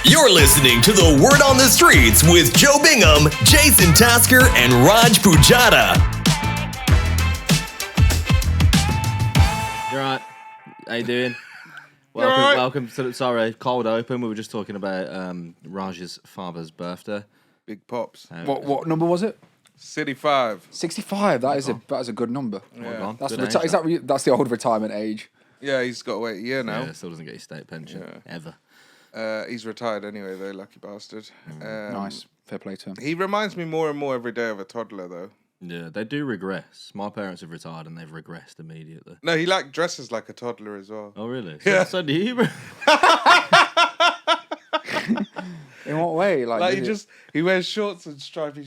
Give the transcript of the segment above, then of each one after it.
You're listening to The Word on the Streets with Joe Bingham, Jason Tasker, and Raj Pujada. You're right. How you doing? Welcome to sorry, cold open. We were just talking about Raj's father's birthday. Big Pops. What number was it? City 5. 65. That is a good number. Yeah. That's Good age, that's the old retirement age. Yeah, he's got to wait a year now. Yeah, still doesn't get his state pension ever. He's retired anyway, though, lucky bastard. Nice. Fair play to him. He reminds me more and more every day of a toddler, though. Yeah, they do regress. My parents have retired and they've regressed immediately. No, he dresses like a toddler as well. Oh, really? Yeah. So do you? In what way? He wears shorts and stripy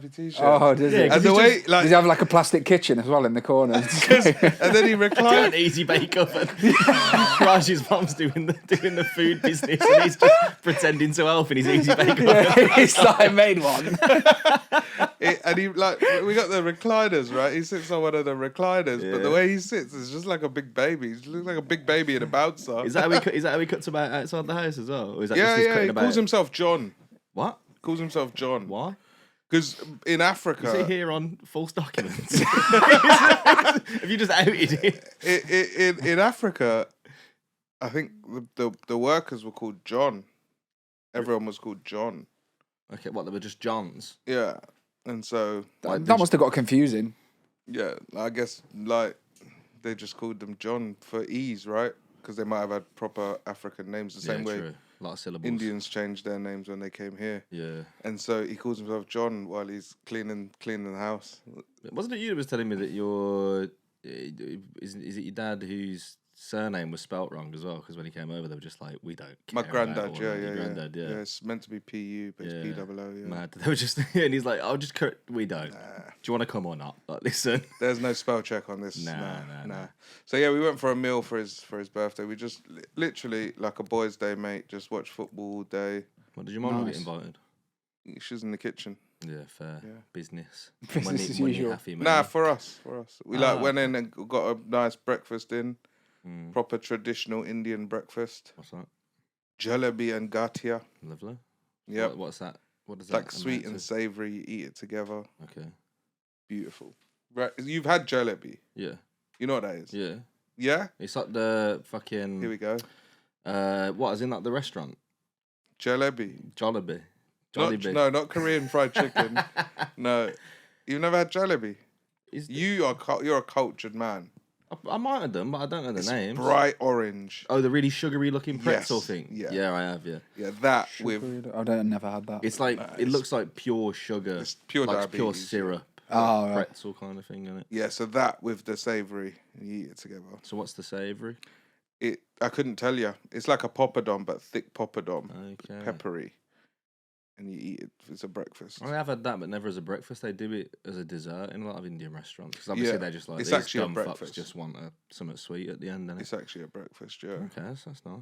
t-shirts. Oh, does he? And the way, Does he have like a plastic kitchen as well in the corner? and then he reclines. An easy bake oven. Raj's mum's doing the food business and he's just pretending to help in his easy bake oven. Yeah, he's like made one. And he we got the recliners, right? He sits on one of the recliners, but the way he sits is just like a big baby. He looks like a big baby in a bouncer. Is that how he cuts about outside the house as well? Or is that Yeah, just his yeah. cutting He about? calls himself John. What? Calls himself John. Why? Because in Africa, Is he here on false documents? Have you just outed it? in Africa, I think the workers were called John. Everyone was called John. Okay, what, they were just Johns? Yeah, and so That must have got confusing. yeah, I guess like they just called them John for ease, right? Because they might have had proper African names the same way. True. A lot of syllables. Indians changed their names when they came here. Yeah. And so he calls himself John while he's cleaning the house. Wasn't it you that was telling me that your... Is it your dad whose surname was spelt wrong as well? Because when he came over, they were just like, we don't care. My granddad, about yeah. Your granddad, yeah. Yeah, it's meant to be PU, but it's POO, yeah. Mad. They were just... And he's like, I'll just... We don't. Do you want to come or not? Like, listen. There's no spell check on this. Nah. So yeah, we went for a meal for his birthday. We just literally like a boys' day, mate. Just watch football all day. What, did your mum not get invited? She's in the kitchen. Yeah, fair. Yeah. Business. Business as usual. Happy, Nah, for us. We went in and got a nice breakfast in. Proper traditional Indian breakfast. What's that? Jalebi and gatia. Lovely. Yep. What's that? What does Like that sweet amount and to? savoury. You eat it together. Okay. Beautiful. Right. You've had jalebi. Yeah. You know what that is? Yeah. Yeah? It's like the fucking... Here we go. What, as in like the restaurant? Jalebi. Jollibee. Not Korean fried chicken. No. You've never had jalebi? You're a cultured man. I might have done, but I don't know the names. Bright orange. Oh, the really sugary looking pretzel Yes, thing? yeah. Yeah, I have, yeah. Yeah, that with... I never had that. It's like, it looks like pure sugar. It's pure like pure diabetes. syrup. Oh, right. Pretzel kind of thing, isn't it? Yeah, so that with the savoury. And you eat it together. So what's the savoury? I couldn't tell you. It's like a poppadom, but thick poppadom. Okay. Peppery. And you eat it as a breakfast. I have had that, but never as a breakfast. They do it as a dessert in a lot of Indian restaurants. Because obviously they're just like, it's these actually a dumb breakfast. fucks just want something sweet at the end, innit? It's actually a breakfast, yeah. Okay, that's nice.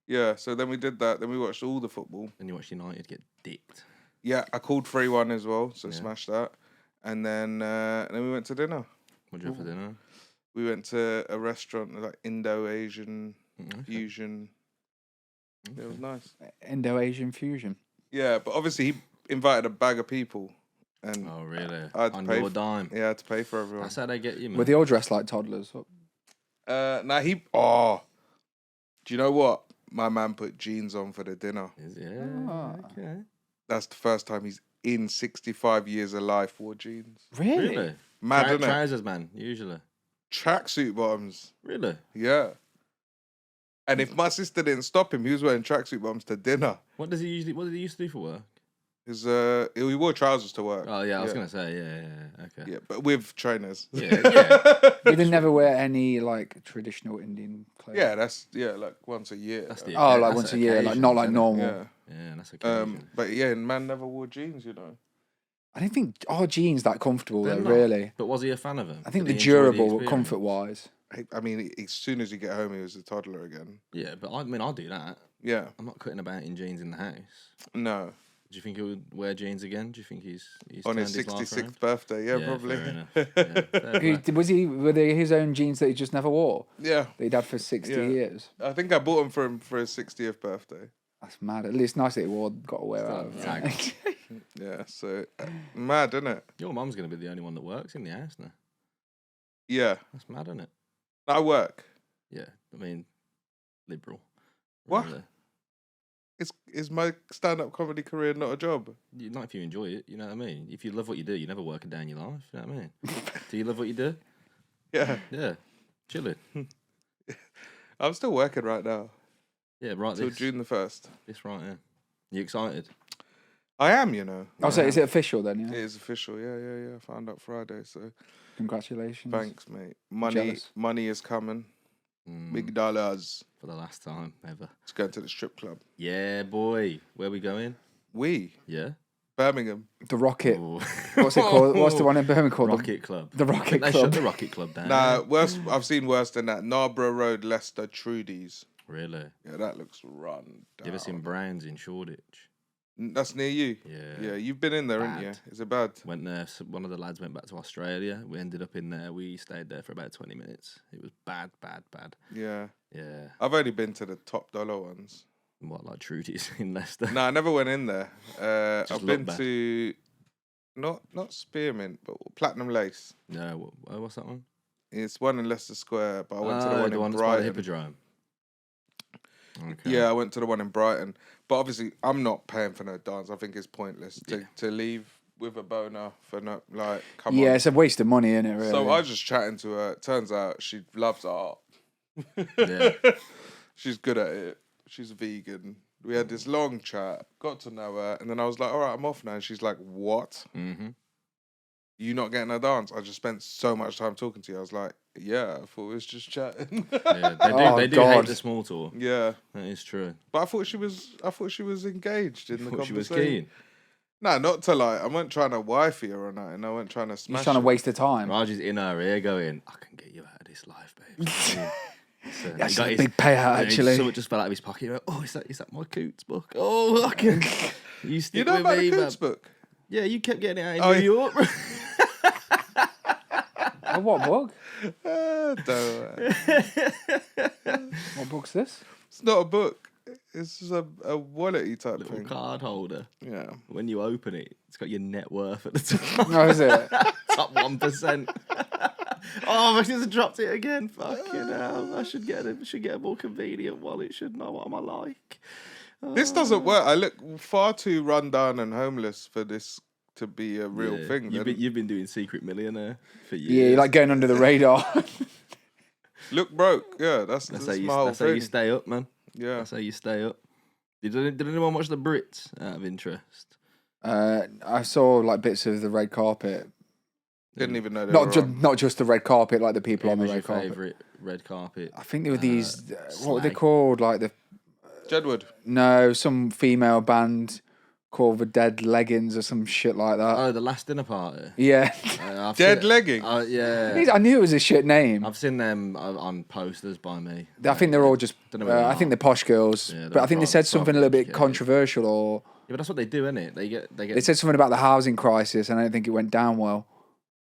Yeah, so then we did that. Then we watched all the football. And you watch United get dicked. Yeah, I called 3-1 as well, so smash that. And then we went to dinner. What'd you have for dinner? We went to a restaurant, like Indo-Asian fusion. Okay. It was nice. Indo-Asian fusion. Yeah, but obviously he invited a bag of people. And Oh, really? I had to On pay your dime? Yeah, I had to pay for everyone. That's how they get you, man. Were they all dressed like toddlers? Do you know what? My man put jeans on for the dinner. Okay. That's the first time he's in 65 years of life wore jeans. Really? Mad, isn't it? Trousers, man, usually. Tracksuit bottoms. Really? Yeah. And if my sister didn't stop him, he was wearing tracksuit bottoms to dinner. What did he used to do for work? He wore trousers to work. Oh, yeah, I was going to say, yeah, okay. Yeah, but with trainers. Yeah. Did they never wear any like traditional Indian clothes? Yeah, like once a year. That's the Oh, like that's once the a year, like occasion, not like isn't it? normal. Yeah. Yeah, that's occasion. But yeah, man never wore jeans, you know. I don't think our jeans that comfortable They're though. not. Really, But was he a fan of them? I think Did they're he enjoy the durable, experience? comfort wise. I mean, as soon as you get home, he was a toddler again. Yeah, but I mean, I'll do that. Yeah. I'm not cutting about in jeans in the house. No. Do you think he would wear jeans again? Do you think he's On turned his his life 66th around? birthday, yeah, probably. Fair enough. Yeah, fair play. Were they his own jeans that he just never wore? Yeah. That he'd had for 60 Yeah. years. I think I bought him for his 60th birthday. That's mad. At least nice that it got away out of Tag. Yeah, so mad, isn't it? Your mum's going to be the only one that works in the house now. Yeah, That's mad, isn't it? I work. Yeah, I mean, liberal. What? Really. Is my stand-up comedy career not a job? Not if you enjoy it, you know what I mean? If you love what you do, you never work a day in your life, you know what I mean? Do you love what you do? Yeah, Yeah, chilling. I'm still working right now Yeah, right till this. June the 1st. This right, yeah. You excited? I am, you know. Oh, so is it official then? It Yeah. is official. Yeah. I found out Friday, so Congratulations. thanks, mate. Jealous. Money is coming. Mm, Big dollars. for the last time ever. It's going to the strip club. Yeah, boy. Where we going? Yeah? Birmingham. The Rocket. Ooh. What's it called? What's the one in Birmingham called? Rocket Club. The I think Rocket they Club. shut the Rocket Club down. Nah, worse. I've seen worse than that. Narborough Road, Leicester, Trudy's. Really? Yeah, that looks run down. You ever seen Browns in Shoreditch? That's near you. Yeah. Yeah, you've been in there, haven't you? Bad. Is it bad? Went there. One of the lads went back to Australia. We ended up in there. We stayed there for about 20 minutes. It was bad. Yeah. Yeah. I've only been to the top dollar ones. What, like Trudy's in Leicester? No, I never went in there. Just I've look been bad. to not Spearmint, but Platinum Lace. No. What's that one? It's one in Leicester Square, but I went to the one in that's by the Brighton. Hippodrome. Okay. Yeah, I went to the one in Brighton. But obviously, I'm not paying for no dance. I think it's pointless to leave with a boner for no, like, come on. Yeah, it's a waste of money, isn't it, really? So I was just chatting to her. Turns out she loves art. Yeah. She's good at it. She's vegan. We had this long chat, got to know her, and then I was like, all right, I'm off now. And she's like, what? Mm-hmm. You not getting a dance? I just spent so much time talking to you. I was like, yeah, I thought we was just chatting. Yeah, they do God. hate the small talk. Yeah. That is true. But I thought she was engaged in the Thought she conversation. was keen. Nah, not to like, I wasn't trying to wifey her or nothing. I wasn't trying to smash He's trying to her. waste the time. Raj is in her ear going, I can get you out of this life, babe. That's a big payout, actually. Someone just fell out of his pocket. He went, oh, is that my Coots book? Oh, I can. You stick You know with about me, the man. Coots book? Yeah, you kept getting it out in New York. Oh, what book? Don't worry. What book's this? It's not a book. It's just a wallet-y type Little thing. card holder. Yeah. When you open it, it's got your net worth at the top. No, is it? Top 1%. Oh, I just dropped it again. Fucking hell. I should get a more convenient wallet, shouldn't I? What am I like? This doesn't work. I look far too run down and homeless for this to be a real thing. You've been doing Secret Millionaire for years. Yeah, you're like going under the radar. Look broke. Yeah, that's That's my whole how thing. you stay up, man. Yeah. That's how you stay up. Did anyone watch the Brits out of interest? I saw like bits of the red carpet. Didn't even know they were on. Not just the red carpet, like the people Who on the was your red carpet. favourite red carpet? I think there were these. What were they Slag. called? Like the Jedward. some female band called the Dead Leggings or some shit like that. Oh, the last dinner party. Yeah, I've Dead seen- Leggings? Yeah. I knew it was a shit name. I've seen them on posters by me. I think they're all just. Don't know where they I are. think they're posh girls, Yeah, they're but I think they prob- said something a little bit probably controversial, or Yeah, but that's what they do, isn't it? They get. they said something about the housing crisis, and I don't think it went down well.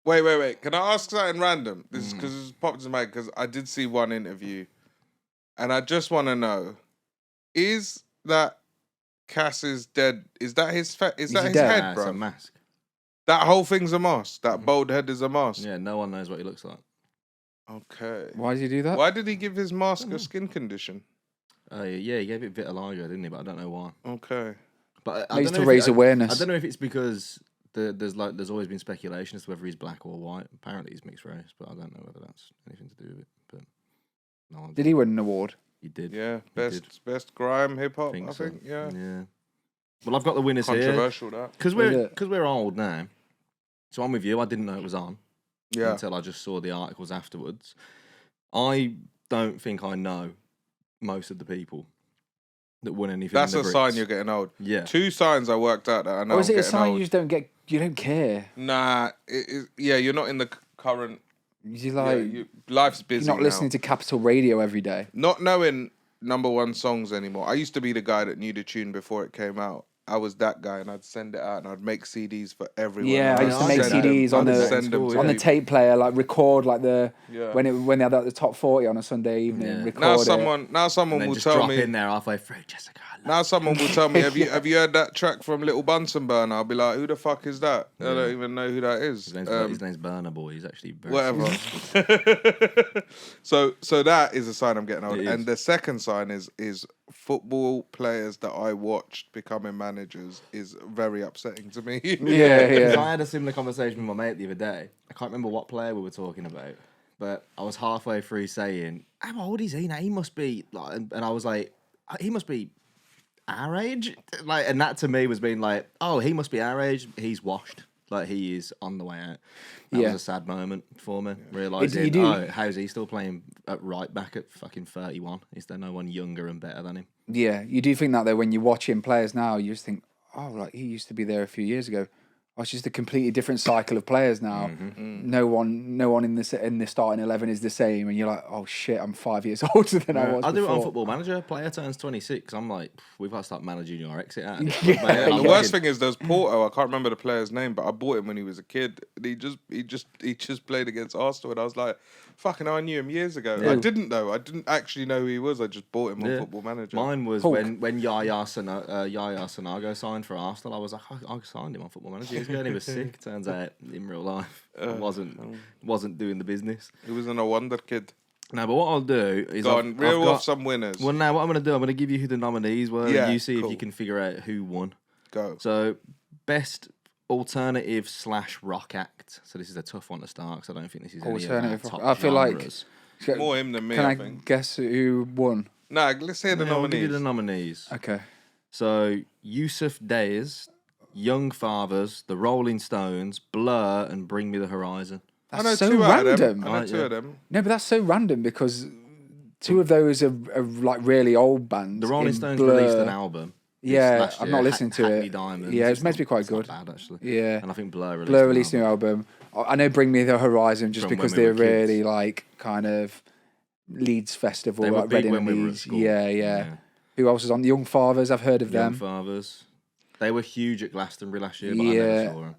Wait. Can I ask something random? This is because it's popped into my head because I did see one interview, and I just want to know: is that Cass's dead? Is that his? Is that his dead? head, It's a bro? mask. That whole thing's a mask. That bald head is a mask. Yeah, no one knows what he looks like. Okay. Why did you do that? Why did he give his mask a skin condition? Yeah, he gave it vitiligo, didn't he? But I don't know why. Okay. But I Needs don't to know if raise I awareness. don't know if it's because there's always been speculation as to whether he's black or white. Apparently he's mixed race, but I don't know whether that's anything to do with it. But no one Did he win an award? He did. Yeah. did. Best grime hip hop. I so. think. Yeah. Yeah. Well, I've got the winners here Controversial that. because Was it? we're old now. So I'm with you. I didn't know it was on Yeah. until I just saw the articles afterwards. I don't think I know most of the people that won anything. That's in a the sign Brits. Yeah. You're getting old. Yeah. 2 signs I worked out that I know. Or is I'm it a getting sign old. you just don't get? You don't care. Nah. Yeah. You're not in the current. You're Yeah, like life's busy. you're not listening to Capital Radio every day. Not knowing #1 songs anymore. I used to be the guy that knew the tune before it came out. I was that guy, and I'd send it out, and I'd make CDs for everyone. Yeah, I I'd used to make send them- CDs on I'd the send them to on the people. tape player, like record like Yeah. when they had like the top 40 on a Sunday evening. Yeah. Record Now it. someone And then will just tell drop me. in there halfway through, Jessica. I love Now someone will tell me, have you heard that track from Little Bunsen Burner? I'll be like, who the fuck is that? I don't even know who that is. his name's Burner Boy. He's actually very Whatever. so that is a sign I'm getting old. It And is. the second sign is football players that I watched becoming managers is very upsetting to me. Yeah, Because I yeah. had a similar conversation with my mate the other day. I can't remember what player we were talking about, but I was halfway through saying, "How old is he now? He must be like," and I was like, "He must be our age." Like, and that to me was being like, "Oh, he must be our age. He's washed. Like, he is on the way out." That Yeah. was a sad moment for me, realizing, you do- oh, how's he still playing at right back at fucking 31? Is there no one younger and better than him? Yeah, you do think that though when you're watching players now, you just think, oh, like he used to be there a few years ago. Oh, it's just a completely different cycle of players now. No one in the starting 11 is the same, and you're like, oh shit, I'm 5 years older than I was. I do it on before. Football Manager. Player turns 26. I'm like, we've got to start managing your exit out. of this Yeah, club, mate. And I'm The worst looking- thing is there's Porto. I can't remember the player's name, but I bought him when he was a kid. And he just played against Arsenal, and I was like, "Fucking, I knew him years ago." I didn't though. I didn't actually know who he was. I just bought him on Yeah. Football Manager. Mine was Hulk. when Yaya Sanago signed for Arsenal. I was like, I signed him on Football Manager years ago, and he was sick. Turns out, in real life, wasn't doing the business. He wasn't a wonder kid. No, but what I'll do is Go on, reel off some winners. Well, now what I'm going to do, I'm going to give you who the nominees were, Yeah, and you see if cool. you can figure out who won. Go. So, best alternative / rock act. So this is a tough one to start because I don't think this is Alternative any of rock- our top I feel like- genres. More him than me, Can I I think. guess who won? Nah, let's hear the Yeah, I'll give you nominees. the nominees. Okay. So Yusuf Days, Young Fathers, The Rolling Stones, Blur, and Bring Me the Horizon. I That's know so two out of them. random. I know Right, two yeah. of them. No, but that's so random because two of those are like really old bands. The Rolling in Stones Blur. released an album. Yeah, last I've year, not listened to Hackney it. Diamonds. Yeah, it's meant to be quite it's not good. bad actually. Yeah. And I think Blur released. Blur an released a new album. I know Bring Me the Horizon just From because when we they're were kids. really like kind of Leeds Festival, They were like big Reading when and we were at Leeds. school. Yeah. Yeah. Who else was on? The Young Fathers, I've heard of Young them. Fathers. They were huge at Glastonbury last year, but I Yeah. never saw them.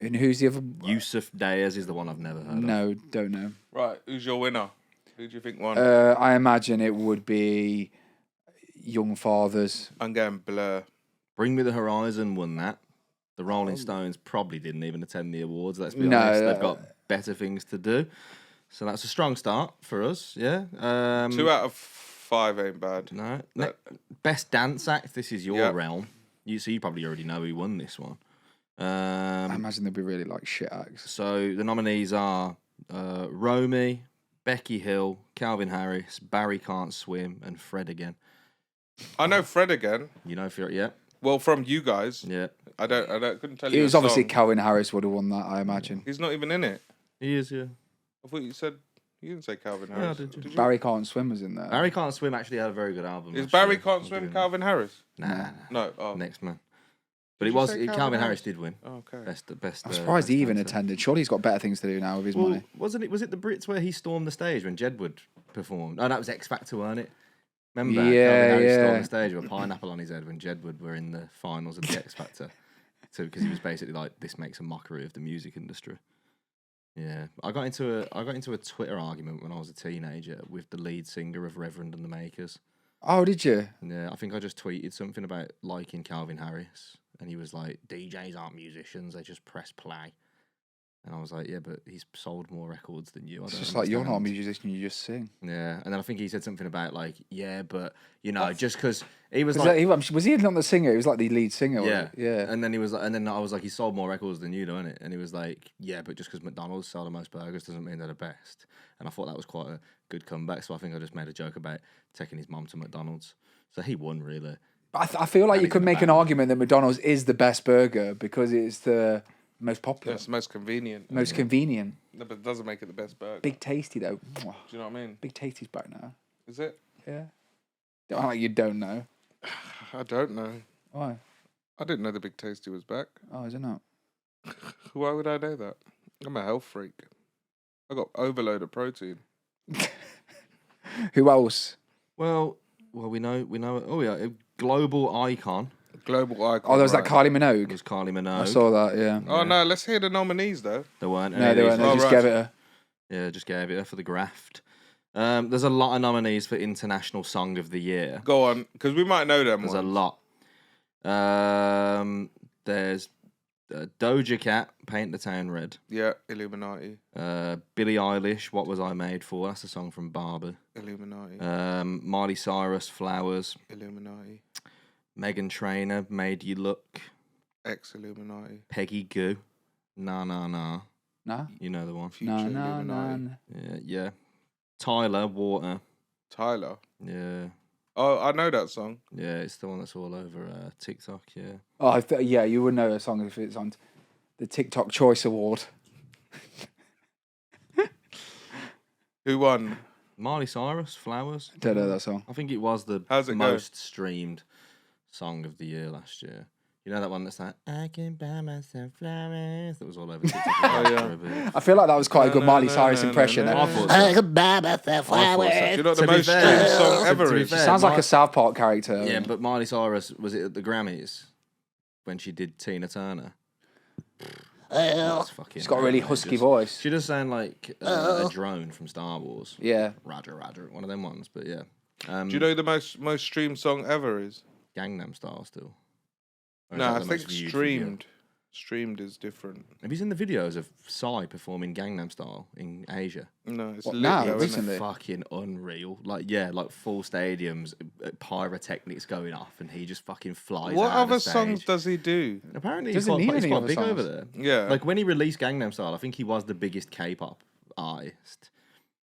And who's the other? Yusuf Days is the one I've never heard of. No, don't know. Right, who's your winner? Who do you think won? I imagine it would be Young Fathers. I'm going Blur. Bring Me the Horizon won that. The Rolling Stones probably didn't even attend the awards. Let's be No, honest. They've got better things to do. So that's a strong start for us. Yeah. 2 out of 5 ain't bad. No. Best dance act. This is your Yep. realm. You probably already know who won this one. I imagine they'd be really like shit acts. So the nominees are Romy, Becky Hill, Calvin Harris, Barry Can't Swim, and Fred again. I know Fred again. You know, yeah, Well, from you guys. yeah, I couldn't tell you. It was a obviously song. Calvin Harris would have won that, I imagine. He's not even in it. he is. Yeah, I thought you said you didn't say Calvin I Harris. did, yeah. you? Barry Can't Swim was in there. Barry Can't Swim actually had a very good album. Is last Barry year. Can't I'll Swim give him Calvin Harris? that. Nah, No. Oh. next man. But Did it you was say Calvin, Calvin Harris Harris? did win. Oh, okay. Best. I'm surprised he best even dancer. attended. Surely he's got better things to do now with his Well, money. wasn't it? Was it the Brits where he stormed the stage when Jedward performed? Oh, that was X Factor, weren't it? Remember? Yeah, Calvin Harris yeah. stormed the stage with a pineapple on his head when Jedward were in the finals of the X Factor. So because he was basically like, this makes a mockery of the music industry. Yeah, I got into a Twitter argument when I was a teenager with the lead singer of Reverend and the Makers. Oh, did you? Yeah, I think I just tweeted something about liking Calvin Harris, and he was like, "DJs aren't musicians; they just press play." And I was like, "Yeah, but he's sold more records than you." I It's don't just like you're not a understand." musician, you just sing. Yeah, and then I think he said something about like, "Yeah, but you know, just because he was Was, like." was he not the singer? He was like the lead singer. Yeah, wasn't he? Yeah. And then he was like, and then I was like, he sold more records than you, don't it? And he was like, yeah, but just because McDonald's sell the most burgers doesn't mean they're the best. And I thought that was quite a good comeback. So I think I just made a joke about taking his mum to McDonald's. So he won, really. But I feel like you he's could in the make an band. argument that McDonald's is the best burger because it's the most popular, That's most convenient. most convenient. No, but it doesn't make it the best burger. Big Tasty though. Mwah. Do you know what I mean? Big Tasty's back now. Is it? Yeah. Don't act like you don't know. I don't know. Why? I didn't know the Big Tasty was back. Oh, is it not? Why would I know that? I'm a health freak. I got overload of protein. Who else? Well, we know. Oh yeah, a global icon. Global icon. Oh, there was that right. Kylie Minogue. It was Kylie I Minogue. saw that. Yeah. Oh no, let's hear the nominees though. There weren't. No, any they of weren't. these. They Oh, just right. gave it a. Yeah, just gave it for the graft. There's a lot of nominees for International Song of the Year. Go on, because we might know them. There's a ones. lot. There's Doja Cat, Paint the Town Red. Yeah, Illuminati. Billie Eilish, What Was I Made For? That's a song from Barbie. Illuminati. Miley Cyrus, Flowers. Illuminati. Megan Trainor, Made You Look. Ex-Illuminati. Peggy Goo, Nah Nah Nah. Nah. You know the one. Future No, no, Illuminati. no. Yeah. Tyler, Water. Tyler. Yeah. Oh, I know that song. Yeah, it's the one that's all over TikTok, yeah. Oh, yeah, you would know a song if it's on the TikTok Choice Award. Who won? Miley Cyrus, Flowers. Don't know that song. I think it was the How's it go? most streamed song of the year last year. You know that one that's like, I can buy myself flowers? That was all over TikTok. yeah. I feel like that was quite a good No, Miley no, Cyrus no, impression. no, though. no. I thought I so. could buy myself I thought flowers. so. Do you know what the To be most fair- streamed song to ever be is? fair- Sounds like Mi- a South Park character. Yeah, but Miley Cyrus, was it at the Grammys when she did Tina Turner? That's fucking She's got a really outrageous. husky voice. She does sound like a drone from Star Wars. Yeah. Roger, one of them ones, but yeah. Do you know who the most streamed song ever is? Gangnam Style still? Or is No, that I the think most viewed video? streamed. Streamed is different. Have you seen the videos of Psy performing Gangnam Style in Asia? No, it's What, lit now? though, It's isn't it? Recently? fucking unreal. Like full stadiums, pyrotechnics going off, and he just fucking flies What out of other the stage. songs does he do? Apparently, Doesn't need he's any quite other big songs. over there. Yeah. Like when he released Gangnam Style, I think he was the biggest K-pop artist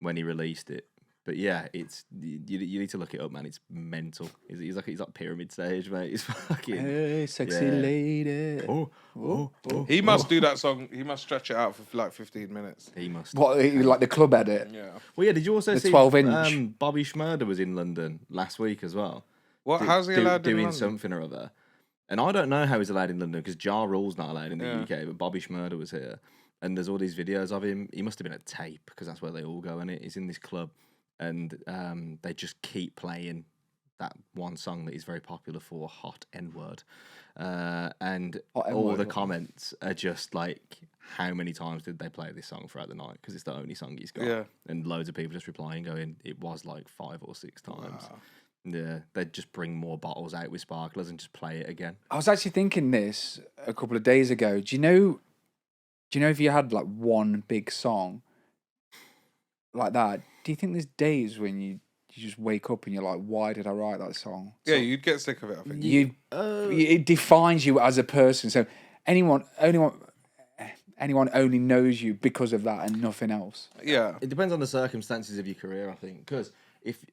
when he released it. But yeah, it's you need to look it up, man. It's mental. He's like pyramid stage, mate. He's fucking. Hey, sexy Yeah. lady. Oh. He must do that song. He must stretch it out for like 15 minutes. He must. What, like the club edit? Yeah. Well, yeah. Did you also The see 12-inch? Bobby Schmurder was in London last week as well. What? How's he allowed in doing London? something or other? And I don't know how he's allowed in London because Ja Rule's not allowed in the Yeah. UK, but Bobby Schmurder was here, and there's all these videos of him. He must have been at Tape because that's where they all go. And he's in this club, and they just keep playing that one song that he's very popular for, Hot N-Word. And Hot all N-Word, the what? comments are just like, how many times did they play this song throughout the night? Because it's the only song he's got. Yeah. And loads of people just replying, going, it was like 5 or 6 times. Yeah, they'd just bring more bottles out with sparklers and just play it again. I was actually thinking this a couple of days ago. Do you know if you had like one big song like that, do you think there's days when you just wake up and you're like, why did I write that song? Yeah, you'd get sick of it, I think. It defines you as a person. So anyone only knows you because of that and nothing else. Yeah. It depends on the circumstances of your career, I think. Because if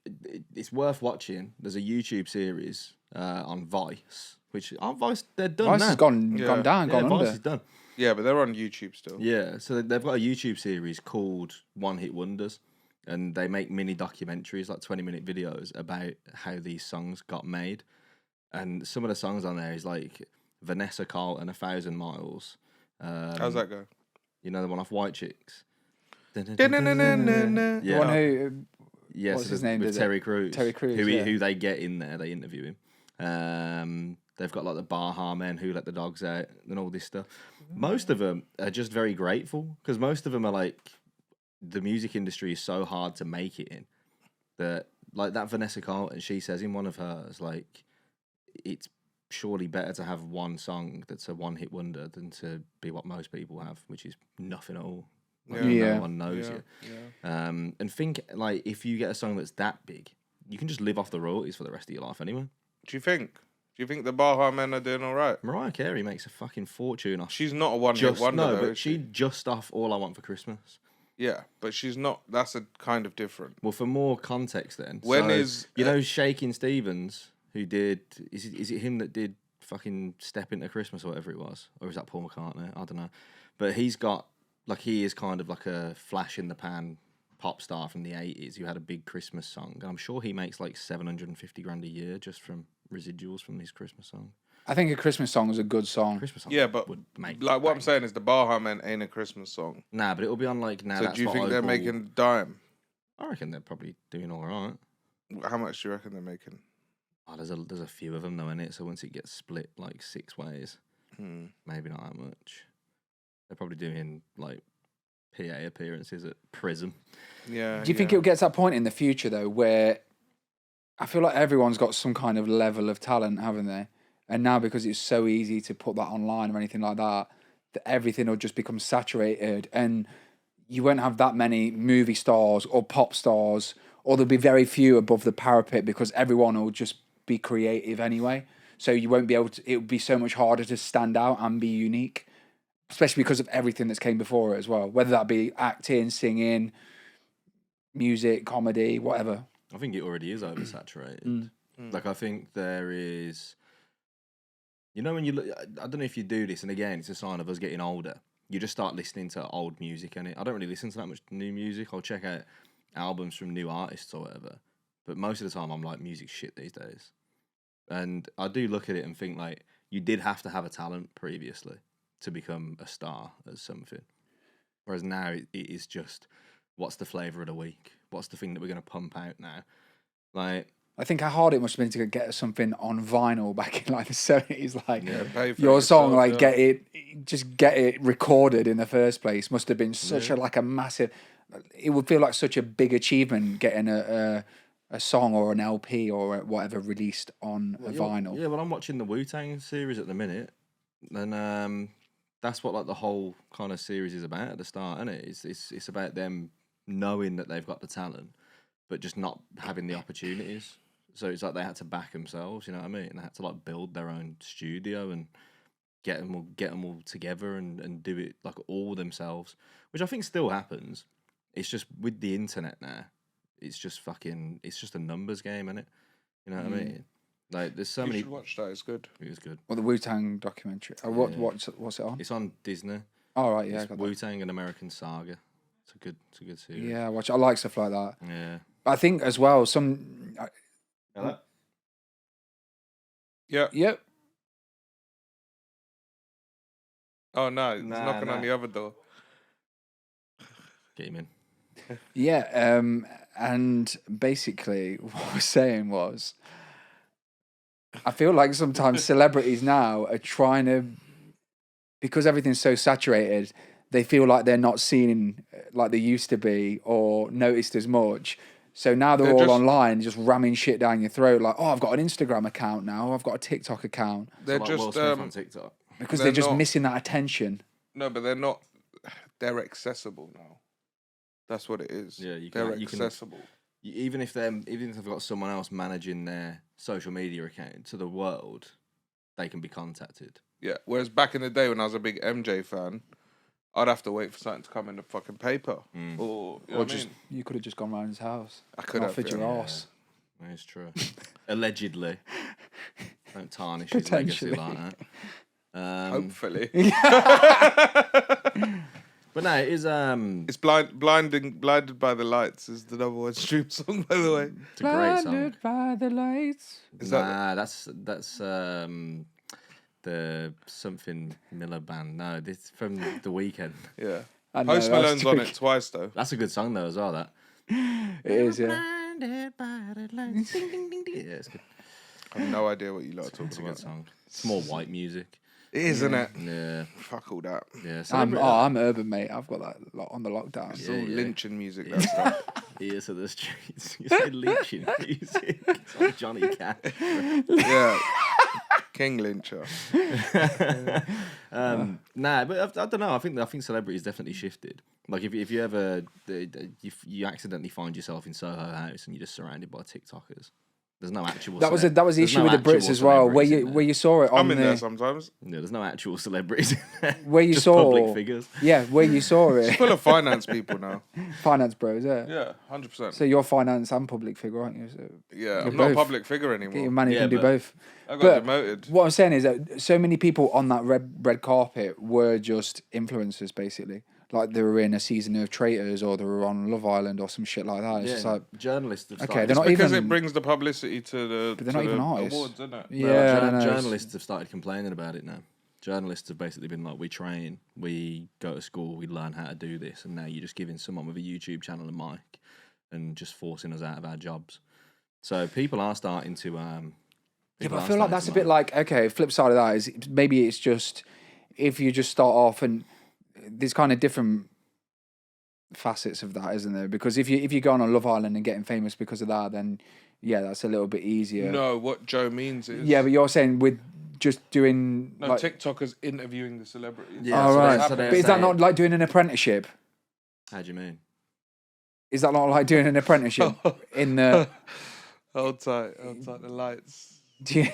it's worth watching, there's a YouTube series on Vice, which on Vice they're done Vice now. has gone Yeah. down, Yeah, gone Vice under. is done. Yeah, but they're on YouTube still. Yeah, so they've got a YouTube series called One Hit Wonders, and they make mini documentaries, like 20-minute videos about how these songs got made. And some of the songs on there is like Vanessa Carlton, 1,000 Miles. How's that go? You know the one off White Chicks? Yeah. The one who, Yeah, what's so his name with did it? Terry Crews. Terry Crews, who yeah. who they get in there, they interview him. They've got like the Baha Men, Who Let the Dogs Out, and all this stuff. Most of them are just very grateful because most of them are like, the music industry is so hard to make it in that, like that Vanessa Carlton, she says in one of hers, like, it's surely better to have one song that's a one-hit wonder than to be what most people have, which is nothing at all. Like, Yeah. No one knows you. Yeah. And think, like, if you get a song that's that big, you can just live off the royalties for the rest of your life anyway. Do you think? Do you think the Baha Men are doing all right? Mariah Carey makes a fucking fortune off. She's not a one-hit just wonder, no, though, but is she just off All I Want for Christmas. Yeah, but she's not. That's a kind of different. Well, for more context, then When so, is- you know Shakin' Stevens, who did is it him that did fucking Step Into Christmas or whatever it was, or is that Paul McCartney? I don't know, but he's got like, he is kind of like a flash in the pan pop star from the 80s who had a big Christmas song, and I'm sure he makes like 750 grand a year just from residuals from his Christmas song. I think a Christmas song is a good song. Christmas song, Yeah, but would make like what I'm bank. saying is the Baha Men ain't a Christmas song. Nah, but it'll be on like now. So That's do you What think I they're Call- making dime? I reckon they're probably doing all right. How much do you reckon they're making? Oh, there's a few of them though, in it. So once it gets split like 6 ways, maybe not that much. They're probably doing like PA appearances at Prism. Yeah. Do you think it'll get to that point in the future though, where I feel like everyone's got some kind of level of talent, haven't they? And now because it's so easy to put that online or anything like that, that everything will just become saturated, and you won't have that many movie stars or pop stars, or there'll be very few above the parapet because everyone will just be creative anyway. So you won't be able to. It would be so much harder to stand out and be unique, especially because of everything that's came before it as well. Whether that be acting, singing, music, comedy, whatever. I think it already is oversaturated. Like, I think there is, you know, when you look, I don't know if you do this, and again, it's a sign of us getting older. You just start listening to old music, and I don't really listen to that much new music. I'll check out albums from new artists or whatever, but most of the time I'm like, music shit these days. And I do look at it and think, like, you did have to have a talent previously to become a star as something. Whereas now it is just, what's the flavour of the week? What's the thing that we're going to pump out now? Like, I think how hard it must have been to get something on vinyl back in like the 70s. Like pay for your it song, yourself, like get it recorded in the first place must have been such a massive. It would feel like such a big achievement getting a song or an LP or whatever released on a vinyl. Yeah, well, I'm watching the Wu-Tang series at the minute, and that's what like the whole kind of series is about at the start, isn't it? It's about them knowing that they've got the talent, but just not having the opportunities. So it's like they had to back themselves, you know what I mean? And they had to like build their own studio and get them all together and do it like all themselves, which I think still happens. It's just with the internet now, it's just a numbers game, isn't it? You know what I mean? Like there's so You many. should watch that. It's good. It was good. Well, the Wu-Tang documentary. What's it on? It's on Disney. Oh, right, yeah. It's Wu-Tang and American Saga. It's a good series. Yeah, I like stuff like that. Yeah. I think as well, Hello? Yeah. Yep. Oh no, he's Nah, knocking on nah. the other door. Get him in. Yeah, and basically what I was saying was, I feel like sometimes celebrities now are trying to, because everything's so saturated, they feel like they're not seen like they used to be or noticed as much. So now they're all just online, just ramming shit down your throat. Like, oh, I've got an Instagram account now. I've got a TikTok account. They're So like Will just Smith on TikTok. Because They're they're just not- missing that attention. no, but they're not. They're accessible now. That's what it is. Yeah, you they're can- you can- accessible. Even if they've got someone else managing their social media account to the world, they can be contacted. Yeah. Whereas back in the day when I was a big MJ fan, I'd have to wait for something to come in the fucking paper, or you know Or what just I mean? you could have just gone round his house. I could and have, offered your yeah. arse. That is true. Allegedly. Don't tarnish his legacy like that. Hopefully, But no, it is it's blinded by the lights is the number one stream song, by the way. it's a great song. Blinded by the lights. Is that Nah, that's the something Miller band. No, this from The Weeknd. yeah? I know, Post that's Malone's on too- it twice though. That's a good song though as well. That. It is, yeah. Blinded by the lights. Ding, ding, ding, ding. Yeah, it's good. I have no idea what you lot are It's talking a good about. song. It's more white music. It is, isn't it? Yeah, Fuck all that. yeah. I'm urban, mate. I've got that on the lockdown. It's Yeah, all yeah. lynching music. That stuff. Ears of the streets. You said lynching music. It's like Johnny Cash. Yeah. King Lyncher. Nah, but I don't know. I think celebrity's definitely shifted. Like if you ever you accidentally find yourself in Soho House and you're just surrounded by TikTokers. There's no actual. That was the there's issue no with the Brits actual as well, where celebrities in there. you saw it on I'm in there the sometimes. Yeah, there's no actual celebrities in there. where you Just saw public figures. Yeah, where you saw It's it. full of finance people now. Finance bros, yeah. Yeah, 100%. So you're finance and public figure, aren't you? So Yeah, You're I'm not a both. public figure get your anymore. man, you Yeah, can do but- both. I got But demoted. what I'm saying is that so many people on that red carpet were just influencers, basically. Like they were in a season of Traitors, or they were on Love Island, or some shit like that. It's Yeah, just like, journalists have okay, started. they're not Because even. it brings the publicity to the, But they're not to even the artists. awards, isn't it? Yeah, I don't know, it's- journalists have started complaining about it now. Journalists have basically been like, we train, we go to school, we learn how to do this, and now you're just giving someone with a YouTube channel a mic and just forcing us out of our jobs. So people are starting to Yeah, but I are feel like starting that's to a bit learn. like, okay, flip side of that is maybe it's just if you just start off and there's kind of different facets of that, isn't there? Because if you go on Love Island and getting famous because of that, then yeah, that's a little bit easier. No, what Joe means is Yeah, but you're saying with just doing no like, TikTokers interviewing the celebrities. Yeah, oh so right, they- so but they're is that not saying- like doing an apprenticeship? How do you mean? Is that not like doing an apprenticeship in the? Hold tight the lights. Do you,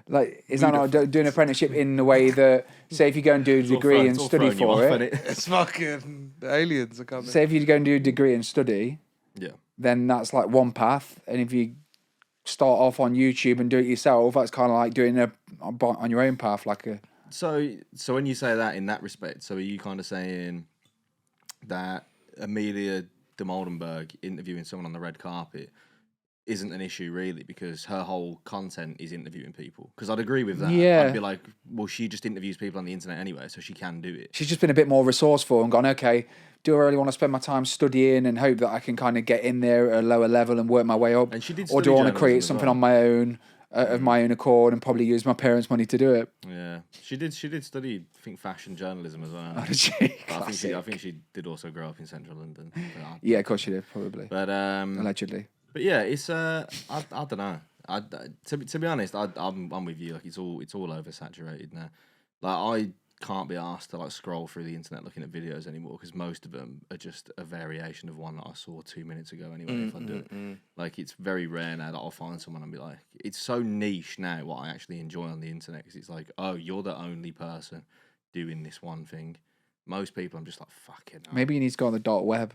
like, is that not doing an apprenticeship in the way that, say, if you go and do a degree and study for it, It's fucking the aliens are coming. say if you go and do a degree and study, Yeah. then that's like one path. And if you start off on YouTube and do it yourself, that's kind of like doing on your own path, like a. So when you say that in that respect, so are you kind of saying that Amelia de Moldenberg interviewing someone on the red carpet isn't an issue really because her whole content is interviewing people? Because I'd agree with that. Yeah. I'd be like, well, she just interviews people on the internet anyway, so she can do it. She's just been a bit more resourceful and gone, okay, do I really want to spend my time studying and hope that I can kind of get in there at a lower level and work my way up? And she did or do study I want to create journalism as something well. on my own, of my own accord, and probably use my parents' money to do it? Yeah, she did study, I think, fashion journalism as well. Oh, did she? But I Classic. think she did also grow up in central London. Yeah, of course she did, probably. But Allegedly. But yeah, it's I don't know. To be honest, I'm with you. Like it's all oversaturated now. Like I can't be asked to like scroll through the internet looking at videos anymore because most of them are just a variation of one that I saw 2 minutes ago. Anyway, if I do it, like it's very rare now that I'll find someone and be like, it's so niche now what I actually enjoy on the internet because it's like, oh, you're the only person doing this one thing. Most people, I'm just like, fucking hell. Maybe you need to go on the dark web.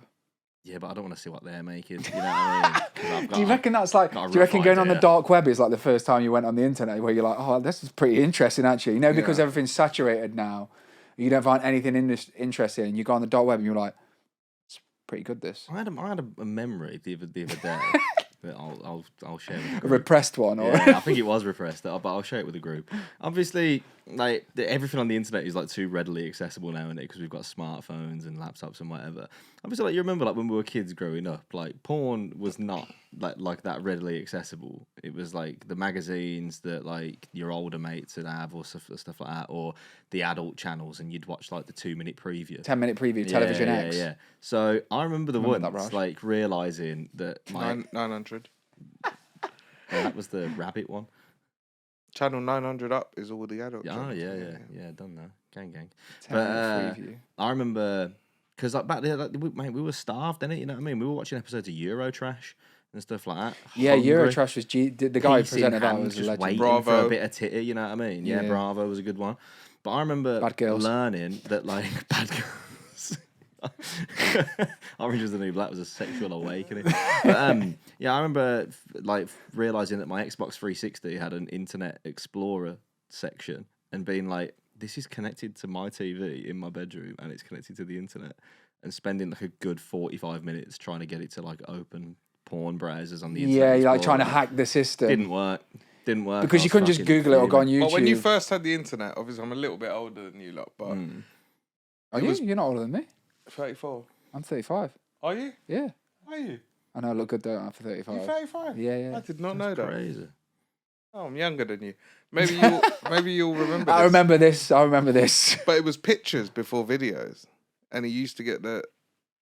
Yeah, but I don't want to see what they're making. You know what I mean? 'Cause I've Do you got- reckon that's like? got a Do you reckon rough going on the idea. dark web is like the first time you went on the internet where you're like, oh, this is pretty interesting actually? You know, because Yeah. everything's saturated now, you don't find anything interesting. You go on the dark web and you're like, it's pretty good. This I had a memory the other day that I'll share with the a group. repressed one, or Yeah, I think it was repressed, but I'll share it with the group. Obviously, like everything on the internet is like too readily accessible nowadays because we've got smartphones and laptops and whatever. Obviously, like you remember, like when we were kids growing up, like porn was not like that readily accessible. It was like the magazines that like your older mates would have or stuff like that, or the adult channels, and you'd watch like the 2-minute preview. 10-minute preview, Television X. Yeah. So I remember the Remember that, ones Raj? like realizing that my 900. that was the rabbit one. Channel 900 up is all the adult. Oh channels, yeah, done that. Gang. 10-minute preview. I remember because like back there, like, we were starved, innit? You know what I mean? We were watching episodes of Eurotrash and stuff like that. Yeah, Hungry, Eurotrash was the guy who piece in presented that hand, was a just legend. waiting for Bravo. a bit of titty. You know what I mean? Yeah, Yeah. Bravo was a good one. But I remember Bad Girls. learning that like Bad Girls. Orange is the New Black was a sexual awakening. But yeah, I remember like realizing that my Xbox 360 had an Internet Explorer section and being like, this is connected to my TV in my bedroom and it's connected to the internet, and spending like a good 45 minutes trying to get it to like open porn browsers on the internet. Yeah, you're like trying Explorer. to hack the system. Didn't work. Because I you was couldn't just fucking Google it or go on fuming. YouTube. But when you first had the internet, obviously I'm a little bit older than you lot, but Are you? You're not older than me. 34. I'm 35. Are you? Yeah. Are you? I know I look good, don't I, for 35? You're 35? Yeah. I did not know that. Crazy. Oh, I'm younger than you. Maybe you'll remember I this. remember this. But it was pictures before videos. And he used to get the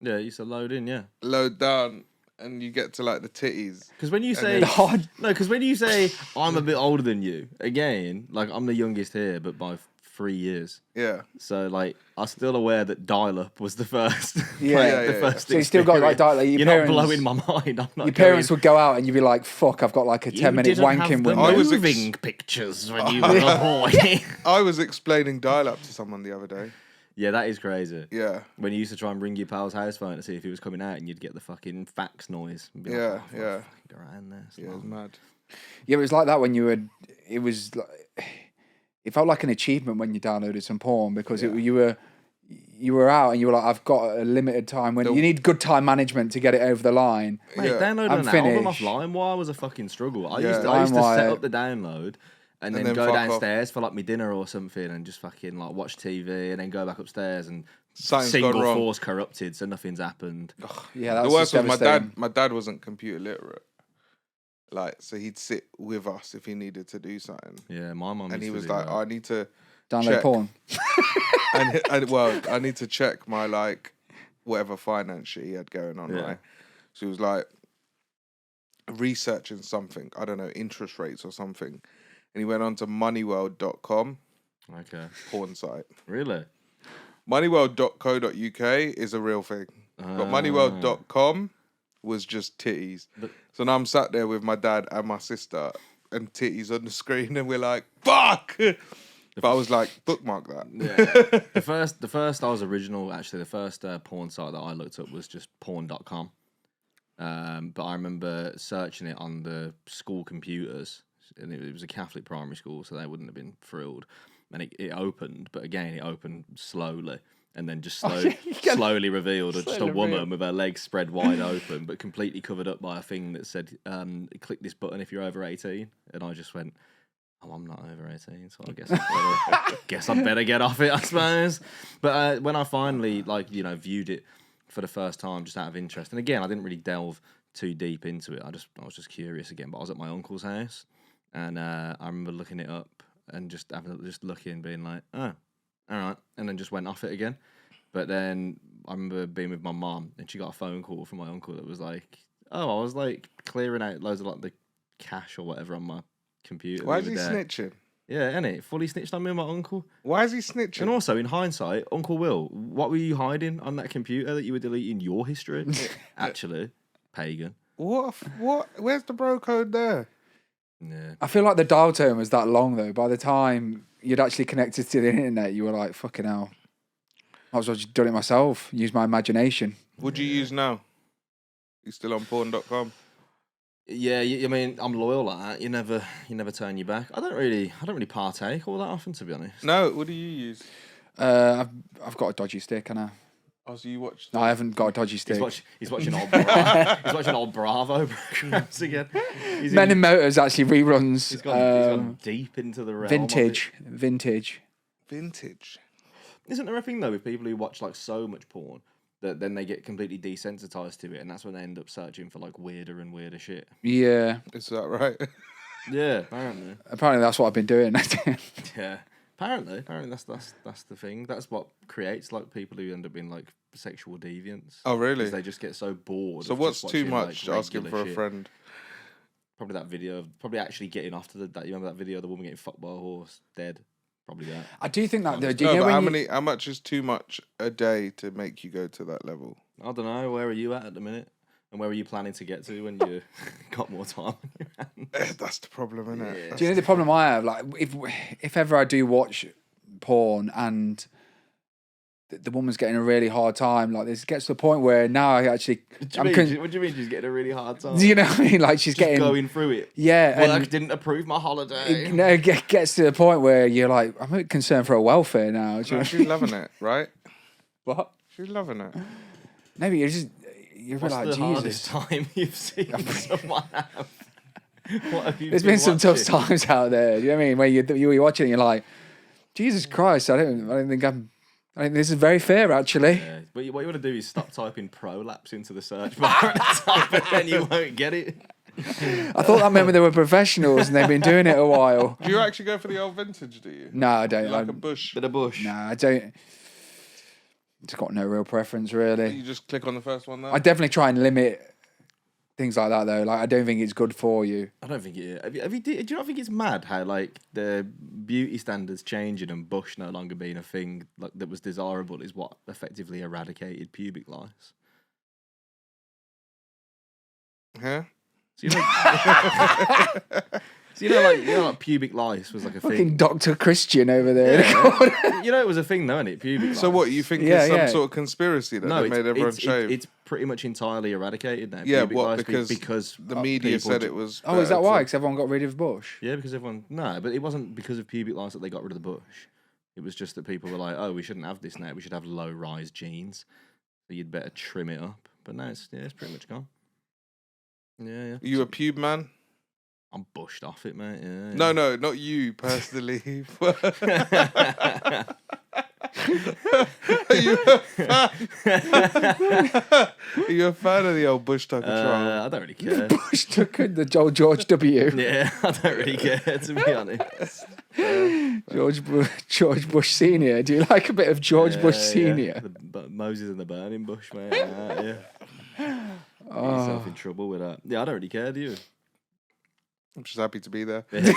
Yeah, you used to load in, yeah. load down and you get to like the titties. Because when you say God. no, because when you say I'm a bit older than you, again, like I'm the youngest here, but by 3 years. Yeah. So like I'm still aware that dial-up was the first. Yeah. like, Yeah, the yeah, first. So you still got, like, experience. dial-up, your You're parents- not blowing my mind. I'm not. Your parents going, would go out and you'd be like, fuck, I've got like a "You 10-minute didn't have wanking the window. I was moving pictures when you were a boy. I was explaining dial-up to someone the other day. Yeah, that is crazy. Yeah. When you used to try and ring your pal's house phone to see if he was coming out, and you'd get the fucking fax noise. And be like, Yeah, oh, fuck, yeah. fucking go around there. It's Yeah, it was long. mad. Yeah, it was like that when you were. It was like, it felt like an achievement when you downloaded some porn because you were out and you were like, I've got a limited time. When you need good time management to get it over the line. Mate, Yeah. downloading I'm an album off finished. LimeWire was a fucking struggle. I Yeah. used to LimeWire. set up the download and then then go fuck off. downstairs for like my dinner or something and just fucking like watch TV and then go back upstairs and Something's single gone wrong. force corrupted, so nothing's happened. Yeah, that's The worst was devastating. my dad wasn't computer literate. Like, so he'd sit with us if he needed to do something. Yeah, my mum. And he used was to do like, that. I need to Download check. porn. and well, I need to check my like whatever finance shit he had going on, Yeah. right? So he was like researching something, I don't know, interest rates or something. And he went on to moneyworld.com, Okay. porn site. Really? Moneyworld.co.uk is a real thing. But moneyworld.com was just titties. So now I'm sat there with my dad and my sister and titties on the screen and we're like, fuck! But I was like, bookmark that. Yeah. the first I was original, actually, the first porn site that I looked up was just porn.com. But I remember searching it on the school computers, and it was a Catholic primary school, so they wouldn't have been thrilled. And it opened, but again, it opened slowly, and then just slowly revealed just a woman with her legs spread wide open, but completely covered up by a thing that said, click this button if you're over 18. And I just went, oh, I'm not over 18, so I guess I'd better get off it, I suppose. But when I finally, viewed it for the first time, just out of interest, and again, I didn't really delve too deep into it. I was just curious again. But I was at my uncle's house, and I remember looking it up and just looking, being like, oh, all right, and then just went off it again. But then I remember being with my mum, and she got a phone call from my uncle that was like, oh, I was like clearing out loads of like the cash or whatever on my computer. Why is he snitching? Yeah, innit? Fully snitched on me and my uncle. Why is he snitching? And also, in hindsight, Uncle Will, what were you hiding on that computer that you were deleting your history? Actually, pagan. What? Where's the bro code there? Yeah. I feel like the dial tone was that long though. By the time you'd actually connected to the internet, you were like, fucking hell. I was just done it myself. Use my imagination. Would you use now? You still on porn.com? Yeah, I mean, I'm loyal like that. You never turn your back. I don't really partake all that often, to be honest. No, what do you use? I've got a dodgy stick, and Oh, so you watched? no, I haven't got a dodgy stick. He's watching old Bravo. He's watching old Bravo programs again. Men in Motors actually reruns. He's gone deep into the realm. Vintage. Isn't there a thing though with people who watch like so much porn that then they get completely desensitized to it, and that's when they end up searching for like weirder and weirder shit? Yeah. Is that right? Yeah, apparently. Apparently that's what I've been doing. Yeah. Apparently that's the thing. That's what creates like people who end up being like sexual deviants. Oh, really? 'Cause they just get so bored. So of what's just too watching, much? like, Asking regular for a shit. friend. Probably that video of probably actually getting off to that. You remember that video of the woman getting fucked by a horse, dead? Probably that. I do think that though. Do you No, know but when how much is too much a day to make you go to that level? I don't know. Where are you at the minute? And where are you planning to get to when you got more time on your hands? That's the problem, isn't it? Yeah. Do you know the problem I have? Like, if ever I do watch porn and the woman's getting a really hard time, like this gets to the point where now I actually, What do you mean she's getting a really hard time? do you know what I mean? Like she's Just getting going through it. yeah, Well, and I didn't approve my holiday. you know, it gets to the point where you're like, I'm a bit concerned for her welfare now. Do you No, know? she's loving it, right? What? She's loving it. Maybe you're What's like the Jesus. hardest time you've seen someone have? What have you There's been some tough watching? times out there. Do you know what I mean? Where you're watching it, you're like, Jesus Christ, I don't think this is very fair actually. Yeah, but what you want to do is stop typing prolapse into the search bar at the top, but then you won't get it. I thought that meant they were professionals and they've been doing it a while. Do you actually go for the old vintage, do you? No, I don't. Like a bush? Bit of bush. Nah, I don't. It's got no real preference really. You just click on the first one there? I definitely try and limit things like that though. Like I don't think it's good for you. I don't think it is. Do you not think it's mad how like the beauty standards changing and bush no longer being a thing like that was desirable is what effectively eradicated pubic lice? Huh? So you know, like pubic lice was like a Fucking thing. Dr. Christian over there. Yeah. You know, it was a thing, though, isn't it? Pubic lice. So what, you think Yeah, it's some yeah. sort of conspiracy that No, they made everyone it's, shave? it's pretty much entirely eradicated now. Yeah, pubic what, lice, because because the media people said it was... Oh, is that better why? to- Because everyone got rid of bush. Yeah, because everyone... No, but it wasn't because of pubic lice that they got rid of the bush. It was just that people were like, oh, we shouldn't have this now. We should have low-rise genes. So you'd better trim it up. But no, it's pretty much gone. Yeah. Are you a pube man? I'm bushed off it, mate. Yeah. No, not you personally. Are you a fan of the old Bush Tucker trial? I don't really care. Bush Tucker, the George W. Yeah, I don't really care, to be honest. George Bush Senior. Do you like a bit of George Bush Senior? Moses and the burning bush, mate. Yeah. Get yourself in trouble with that. Yeah, I don't really care, do you? I'm just happy to be there. Exactly.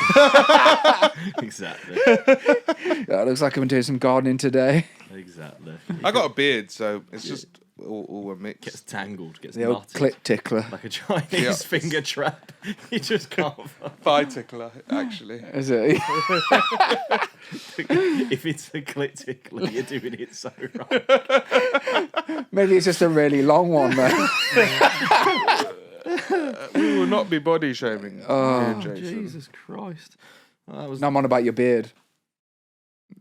That looks like I'm doing some gardening today. Exactly. I got a beard, so it's just all a mix. Gets tangled, gets The old knotted. clit tickler. Like a Chinese finger trap. You just can't. Thigh tickler, actually. Is it? If it's a clit tickler, you're doing it so wrong. Maybe it's just a really long one, though. We will not be body shaming. Oh, here, Jason. Jesus Christ. That was No, I'm on about your beard.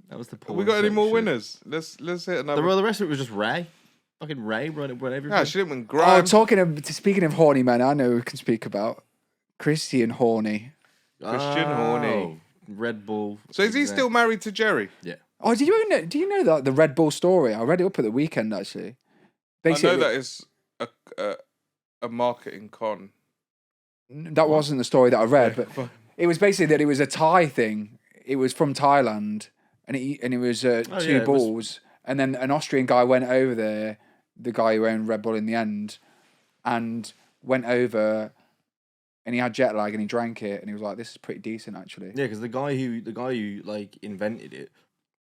the porn We got any more section. winners? Let's hit another. The rest of it was just Ray. Fucking Ray run everything. Yeah, she didn't win Oh, grand. speaking of horny men, I know we can speak about Christian Horny. Christian Horny. Red Bull. So is he still married to Jerry? Yeah. Oh, do you know that the Red Bull story? I read it up at the weekend actually. I know that is a marketing con. That wasn't the story that I read, but it was basically that it was a Thai thing. It was from Thailand, and it was two balls, and then an Austrian guy went over there, the guy who owned Red Bull in the end, and went over, and he had jet lag, and he drank it, and he was like, "This is pretty decent, actually." Yeah, because the guy who like invented it,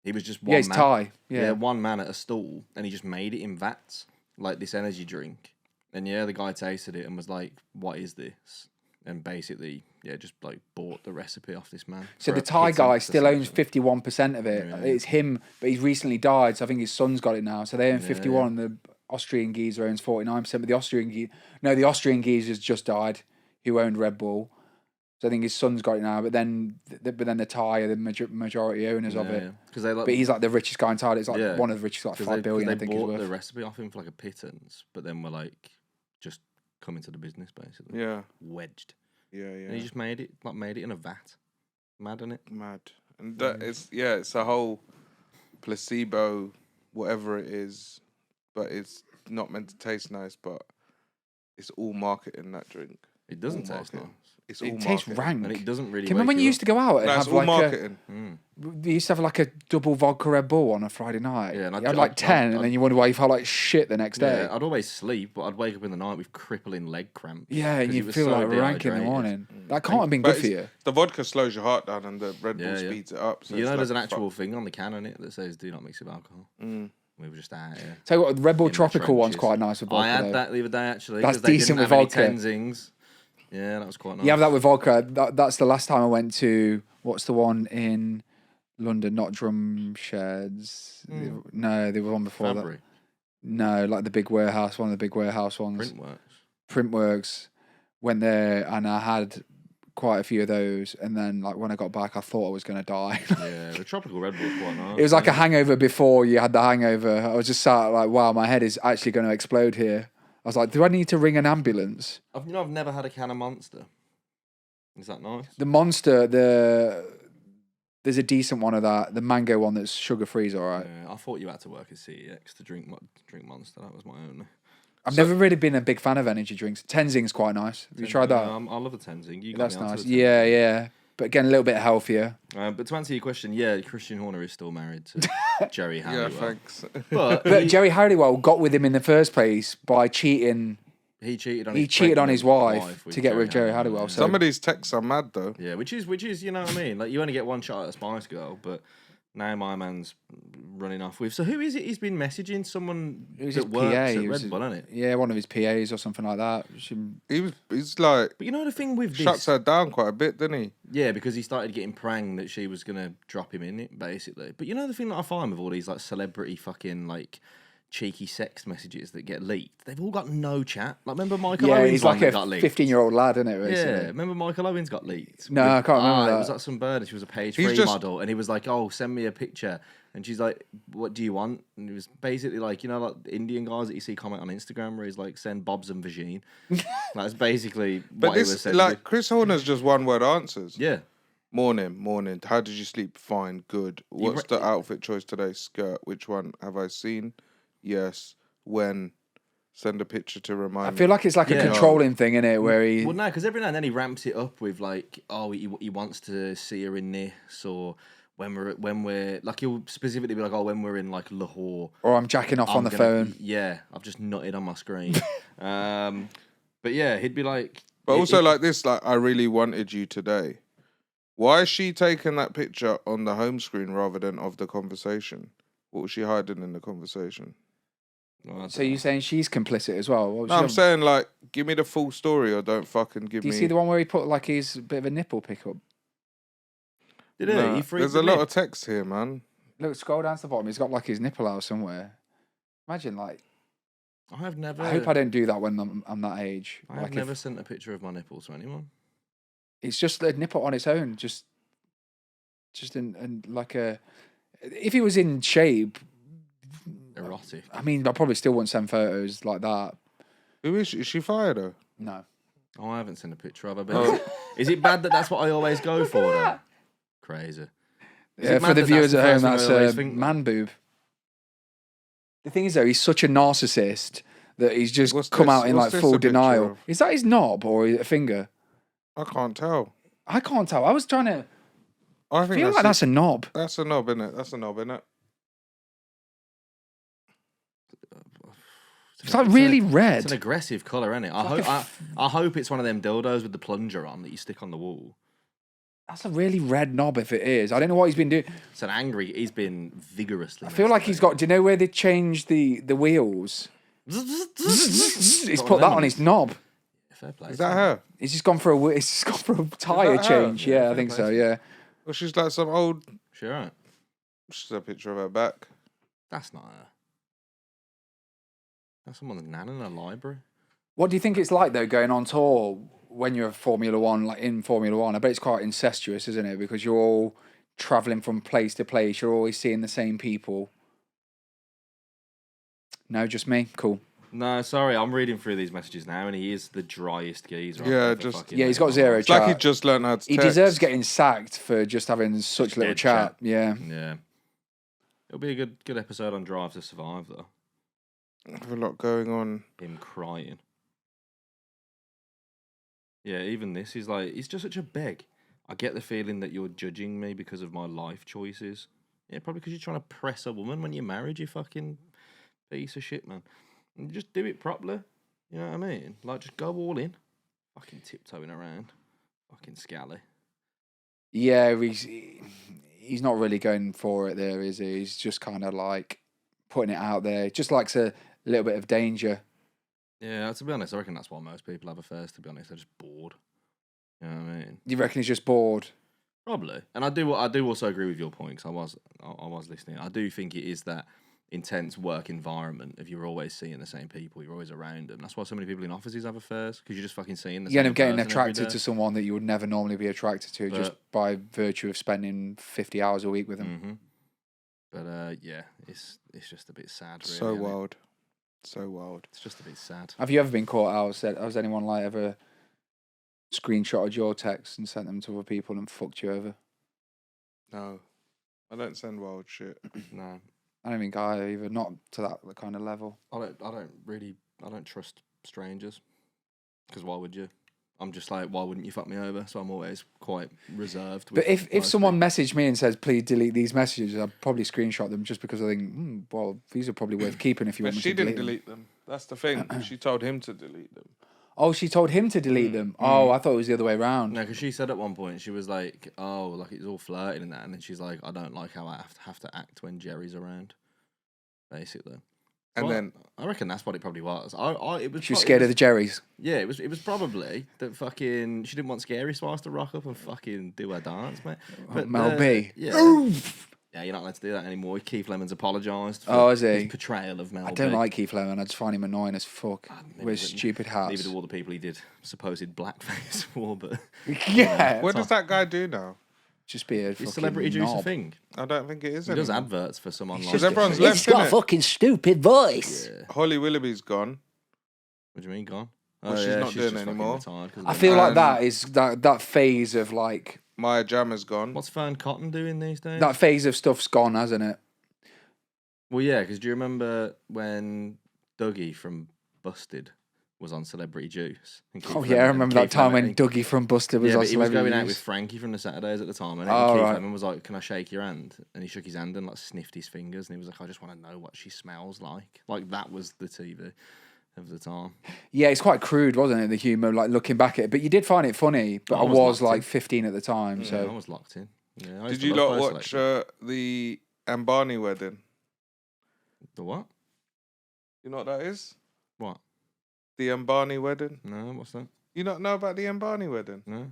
he was just one Yeah, he's man. Thai. Yeah. One man at a stall, and he just made it in vats, like this energy drink. And the guy tasted it and was like, "What is this?" And basically, just like bought the recipe off this man. So for the a Thai pittance, guy still owns essentially. 51% of it. Yeah. It's him, but he's recently died, so I think his son's got it now. So they own 51, yeah. and the Austrian geezer owns 49%. But the Austrian geezer's just died, who owned Red Bull. So I think his son's got it now. But then the Thai are the majority owners of it. Because they like, But he's like the richest guy in Thailand. It's like one of the richest, like 5 billion, they I think he's bought worth. the recipe off him for like a pittance, but then were like just coming to the business basically. Yeah. Wedged. Yeah. And he just made it in a vat. Mad, isn't it? Mad. And that it's a whole placebo, whatever it is, but it's not meant to taste nice, but it's all marketing, that drink. It doesn't All taste marketing. nice. It's all It tastes marketing. rank. And it doesn't really. Can you remember when you used to go out and That's have all like marketing. you used to have like a double vodka Red Bull on a Friday night? Yeah, and you I'd- had like I'd- 10, I'd- and then you wonder why you felt like shit the next day. Yeah, I'd always sleep, but I'd wake up in the night with crippling leg cramps. Yeah, and 'cause you it was feel so like rank in the dehydrated. morning. That can't have been But good for you. the vodka slows your heart down and the Red Bull Yeah, yeah. speeds it up. So You it's know, there's like an actual thing on the can on it that says "Do not mix with alcohol." We were just out here. Tell you what, the Red Bull in the Tropical one's trenches. quite nice with vodka. I had though. that the other day actually. That's 'cause they decent didn't with have any vodka. Tenzings. Yeah, that was quite nice. You have that with vodka. That's the last time I went to, what's the one in London? Not Drum Sheds. No, there was one before Fabric, that. No, like the big warehouse, one of the big warehouse ones. Printworks. Went there and I had quite a few of those. And then like when I got back, I thought I was going to die. Yeah, the tropical Red Bull's quite nice. It was like a hangover before you had the hangover. I was just sat like, wow, my head is actually going to explode here. I was like, do I need to ring an ambulance? I've never had a can of Monster. Is that nice? The Monster, there's a decent one of that. The mango one that's sugar free is all right. Yeah, I thought you had to work at CEX to drink Monster. That was my own. I've never really been a big fan of energy drinks. Tenzing's quite nice. Have you tried that? I love a Tenzing. You got That's me onto nice. a Tenzing. Yeah. But again, a little bit healthier. But to answer your question, yeah, Christian Horner is still married to Jerry Yeah, Halliwell. thanks. But Jerry Halliwell got with him in the first place by cheating. He cheated on. He his cheated on his pregnant wife to get with Jerry Halliwell. Yeah. So Some of these texts are mad though. Yeah, which is you know what I mean. Like you only get one shot at a Spice Girl, but now my man's running off with. So who is it? He's been messaging someone it was that his works PA. at It was Red Bull, isn't it? Yeah, one of his PAs or something like that. He's like But you know the thing with this, shuts her down quite a bit, didn't he? yeah, because he started getting pranged that she was gonna drop him in it, basically. But you know the thing that I find with all these like celebrity fucking like cheeky sex messages that get leaked, they've all got no chat. Like remember Michael Yeah, Owen's he's one like that a got leaked? 15-year-old lad, isn't it? Yeah, Basically? remember Michael Owens got leaked? No, I can't remember It was that. like some bird and she was a page He's 3 just- model and he was like, oh, send me a picture. And she's like, what do you want? And it was basically like, you know, like the Indian guys that you see comment on Instagram where he's like, send Bob's and Vagine. That's basically But what he was this saying. like Chris Horner's just one word answers. Yeah. Morning. How did you sleep? Fine, good. What's the outfit choice today? Skirt. Which one have I seen? Yes. When? Send a picture to remind me. I feel like it's like a controlling thing, isn't it? Where he... Well, no, because every now and then he ramps it up with like, oh, he wants to see her in this, or when we're like, he'll specifically be like, oh, when we're in like Lahore, or I'm jacking off on the phone. Yeah, I've just nutted on my screen. But yeah, he'd be like, but also like this, like, I really wanted you today. Why is she taking that picture on the home screen rather than of the conversation? What was she hiding in the conversation? So you're saying she's complicit as well? No, I'm saying, like, give me the full story or don't fucking give me... Do you see the one where he put, like, his bit of a nipple pickup? Did he? Nah, there's a lot of text here, man. Look, scroll down to the bottom. He's got, like, his nipple out somewhere. Imagine, like... I hope I don't do that when I'm that age. I've never sent a picture of my nipple to anyone. It's just a nipple on its own. Just in like a... If he was in shape... Erotic. I mean, I probably still wouldn't send photos like that. Who is she? Is she fired her? No. Oh, I haven't seen a picture of her. But is it bad that that's what I always go for, though? Crazy. Yeah, for the viewers at home, that's a man boob. The thing is, though, he's such a narcissist that he's just come out in like full denial. Is that his knob or a finger? I can't tell. I can't tell. I was trying to... I feel like that's a knob. That's a knob, isn't it? That's a knob, isn't it? It's like really red. It's an aggressive colour, isn't it? I hope it's one of them dildos with the plunger on that you stick on the wall. That's a really red knob if it is. I don't know what he's been doing. It's an angry... He's been vigorously... I feel like he's got... Do you know where they changed the wheels? He's put that on his knob. Fair play. Is that her? He's just gone for a tyre change. Yeah, I think so, yeah. Well, she's like some old... Sure, right. She's a picture of her back. That's not her. That's someone's nan in a library. What do you think it's like, though, going on tour when you're Formula One, like in Formula One? I bet it's quite incestuous, isn't it? Because you're all travelling from place to place. You're always seeing the same people. No, just me? Cool. No, sorry, I'm reading through these messages now, and he is the driest geezer. Yeah, he's got zero chat. Like he just learned how to text. He deserves getting sacked for just having such little chat. Yeah. It'll be a good episode on Drive to Survive, though. I have a lot going on. Him crying. Yeah, even this, he's just such a beg. I get the feeling that you're judging me because of my life choices. Yeah, probably because you're trying to press a woman when you're married, you fucking piece of shit, man. And just do it properly. You know what I mean? Like, just go all in. Fucking tiptoeing around. Fucking scally. Yeah, he's not really going for it there, is he? He's just kind of like putting it out there. Just likes a little bit of danger. Yeah, to be honest, I reckon that's why most people have affairs, to be honest. They're just bored. You know what I mean? You reckon he's just bored? Probably. And I do also agree with your point, because I was listening. I do think it is that intense work environment. If you're always seeing the same people, you're always around them. That's why so many people in offices have affairs, because you're just fucking seeing the same person. You end up getting attracted to someone that you would never normally be attracted to, just by virtue of spending 50 hours a week with them. Mm-hmm. But yeah, it's just a bit sad, really. So wild. So wild. It's just a bit sad. Have you ever been caught out? Has anyone like ever screenshotted your texts and sent them to other people and fucked you over? No. I don't send wild shit. No. I don't think I either. Not to that kind of level. I don't trust strangers. Because why would you? I'm just like, why wouldn't you fuck me over? So I'm always quite reserved. But if someone messaged me and says, please delete these messages, I'd probably screenshot them just because I think, well, these are probably worth keeping if you want me to delete them. But she didn't delete them. That's the thing. She told him to delete them. Oh, she told him to delete them. Oh, I thought it was the other way around. No, because she said at one point, she was like, oh, like it's all flirting and that. And then she's like, I don't like how I have to act when Jerry's around, basically. And then I reckon that's what it probably was. She was scared of the Jerrys. Yeah, it was probably that fucking she didn't want Scary Spice to rock up and fucking do her dance, mate. But Mel B. Yeah. Yeah, you're not allowed to do that anymore. Keith Lemon's apologised for is he? his portrayal of Mel B. I don't like Keith Lemon. I just find him annoying as fuck with his stupid hats. Neither do all the people he did supposed blackface for, but yeah. What does that guy do now? Just be a is celebrity juice a thing? I don't think it is. He does adverts for some online. Because everyone's left. It's got a fucking stupid voice. Yeah. Holly Willoughby's gone. What do you mean gone? Well, she's not doing it anymore. I feel like that is that phase of like Maya Jama's gone. What's Fern Cotton doing these days? That phase of stuff's gone, hasn't it? Well, yeah, because do you remember when Dougie from Busted was on Celebrity Juice? And Keith Oh yeah, I Lemon- remember Keith that time Lemon- when Dougie from Buster was yeah, on but he was Celebrity going out News. with Frankie from the Saturdays at the time, and Oh, Keith right. Lemon was like, "Can I shake your hand?" And he shook his hand and like sniffed his fingers, and he was like, "I just want to know what she smells like." Like that was the TV of the time. Yeah, it's quite crude, wasn't it? The humour, like looking back at it. But you did find it funny. But I I was was locked like in. 15 at the time, I so was locked in. Yeah, I used Did to you love lot Post watch Election. the Ambani wedding? The what? You know what that is? What? The Ambani wedding? No, what's that? You not know about the Ambani wedding? No.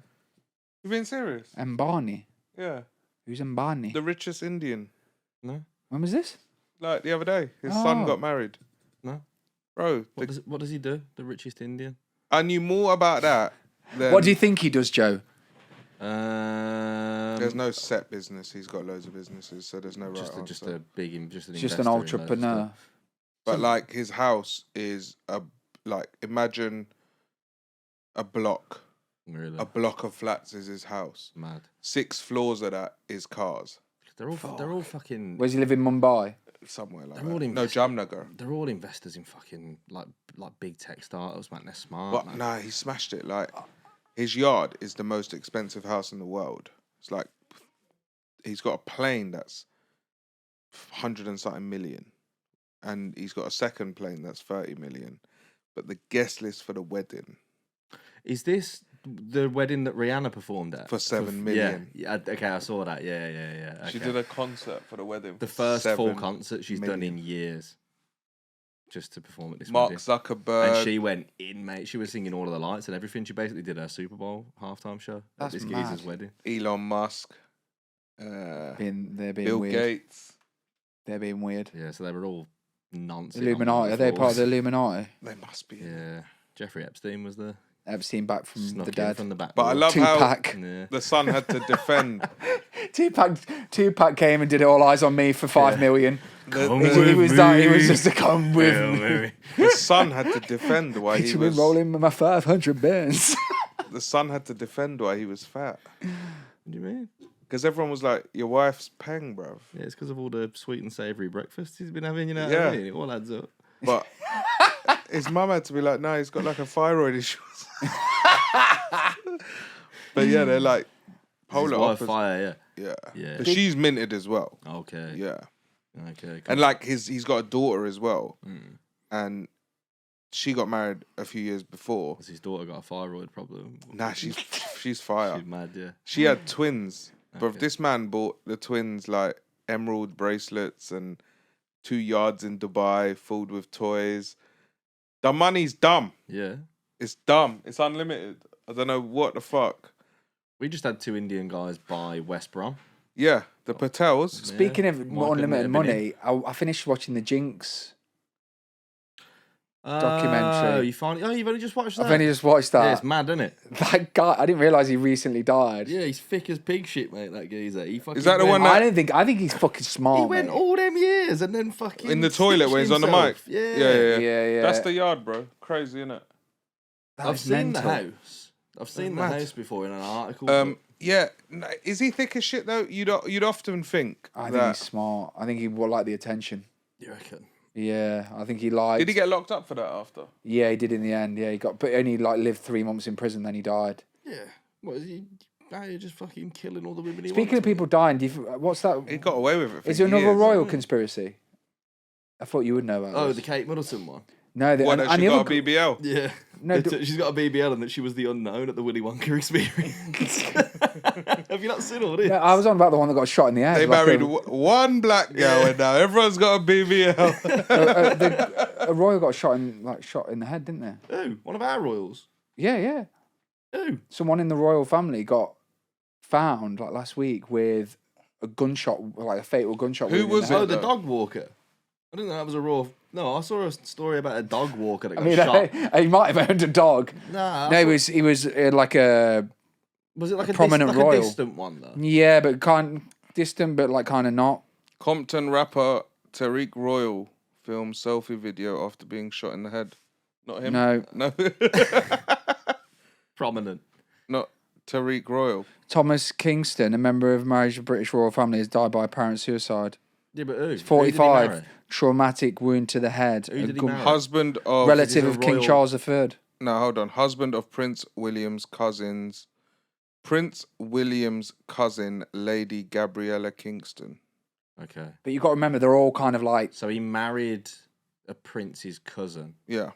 You being serious? Ambani. Yeah. Who's Ambani? The richest Indian. No. When was this? Like the other day. His son Oh. got married. No. Bro, What does he do? The richest Indian? I knew more about that than... What do you think he does, Joe? There's no set business. He's got loads of businesses, so there's no right just answer. just a big just an Just investor an in loads of entrepreneur. stuff. But like his house is imagine a block. Really A block of flats is his house. mad. 6 floors of that is cars. They're all fucking. Where's he live in Mumbai? Somewhere like They're all that. No, invest- Jamnagar. They're all investors in fucking like big tech startups, man. They're smart. But man. nah, he smashed it. Like his yard is the most expensive house in the world. It's like he's got a plane that's 100 and something million, and he's got a second plane that's 30 million. But the guest list for the wedding Is this the wedding that Rihanna performed at for 7 million. Yeah. Okay, I saw that. Yeah. Okay. She did a concert for the wedding. the for first full 7 concert she's done in years, just to perform at this Mark wedding. Zuckerberg. And she went in, mate. She was singing all of the lights and everything. She basically did her Super Bowl halftime show That's at this mad. geezer's wedding. Elon Musk. They're being Bill weird. Gates. They're being weird. Yeah, so they were all nonsense. Illuminati. Are they part of the Illuminati? They must be. Yeah, Jeffrey Epstein was there. Epstein back from Snuck the in dead. from the back. But I door. love how Tupac. Yeah. the son had to defend. Tupac came and did All Eyes on Me for 5 million. Come He with was me. that. He was just to come with Hail me. Mary. The son had to defend why he To be was. rolling with my 500 bands. The son had to defend why he was fat. What do you mean? Because everyone was like, "Your wife's peng, bruv." Yeah, it's because of all the sweet and savoury breakfast he's been having, you know what Yeah. I mean? It all adds up. But his mum had to be like, "No, he's got like a thyroid issue." But yeah, they're like His polar wife opposites. fire, Yeah, Yeah. But she's minted as well. yeah. Okay. Yeah, Okay. and like he's got a daughter as well, Mm. and she got married a few years before. Has his daughter got a thyroid problem? Nah, she's fire. She's mad, yeah. She had twins, but Okay. this man bought the twins like emerald bracelets and 2 yards in Dubai filled with toys. The money's dumb. Yeah. It's dumb. It's unlimited. I don't know what the fuck. We just had 2 Indian guys buy West Brom. Yeah, the Patels. Speaking of Michael unlimited may have been money, I finished watching the Jinx. Oh, Documentary. you've only just watched that? I've only just watched Yeah, that. it's mad, isn't it? That guy, I didn't realise he recently died. Yeah, he's thick as pig shit, mate, that geezer. He fucking that the went- one I don't think. I think he's fucking smart. He went mate. all them years and then fucking... In the toilet where he's on the mic. stitched himself. Yeah. Yeah. That's the yard, bro. Crazy, innit? That I've is seen mental. the house. I've seen the mad. house before in an article. Yeah. Is he thick as shit though? You'd often think I think that. he's smart. I think he would like the attention. you reckon? Yeah, I think he liked. Did he get locked up for that after? Yeah, he did in the end. Yeah, he got, but only like lived 3 months in prison. Then he died. Yeah. What is he? Now you're just fucking killing all the women he Speaking wants of people dying, what's that? He got away with it. For Is there another years. royal conspiracy? I thought you would know about Oh, this. the Kate Middleton one. No, What? That and she the got other a BBL. Yeah. No, She's got a BBL and that she was the unknown at the Willy Wonka experience. Have you not seen all this? No, I was on about the one that got shot in the head. They like married a, one black girl, and now everyone's got a BBL. a royal got shot in the head, didn't they? Who? One of our royals. Yeah. Who? Someone in the royal family got found like last week with a gunshot, like a fatal gunshot. Who wound in was the it? head. Oh, the though? dog walker. I didn't know that was a raw. No, I saw a story about a dog walker that I got mean, shot. he might have owned a dog. Nah, No, he was like a was it like a prominent like royal. a distant one though? yeah, but kind distant, but like kind of not. Compton rapper Tariq Royal filmed selfie video after being shot in the head. Not him. No. No. Prominent. Not Tariq Royal. Thomas Kingston, a member of marriage of British royal family, has died by apparent suicide. Yeah, but who? He's Who did he 45, marry? traumatic wound to the head. Who did he gun- marry? Husband of Relative a of King royal- Charles III. No, hold on. Husband of Prince William's cousins. Prince William's cousin, Lady Gabriella Kingston. Okay. But you've got to remember, they're all kind of like... So he married a prince's cousin. Yeah.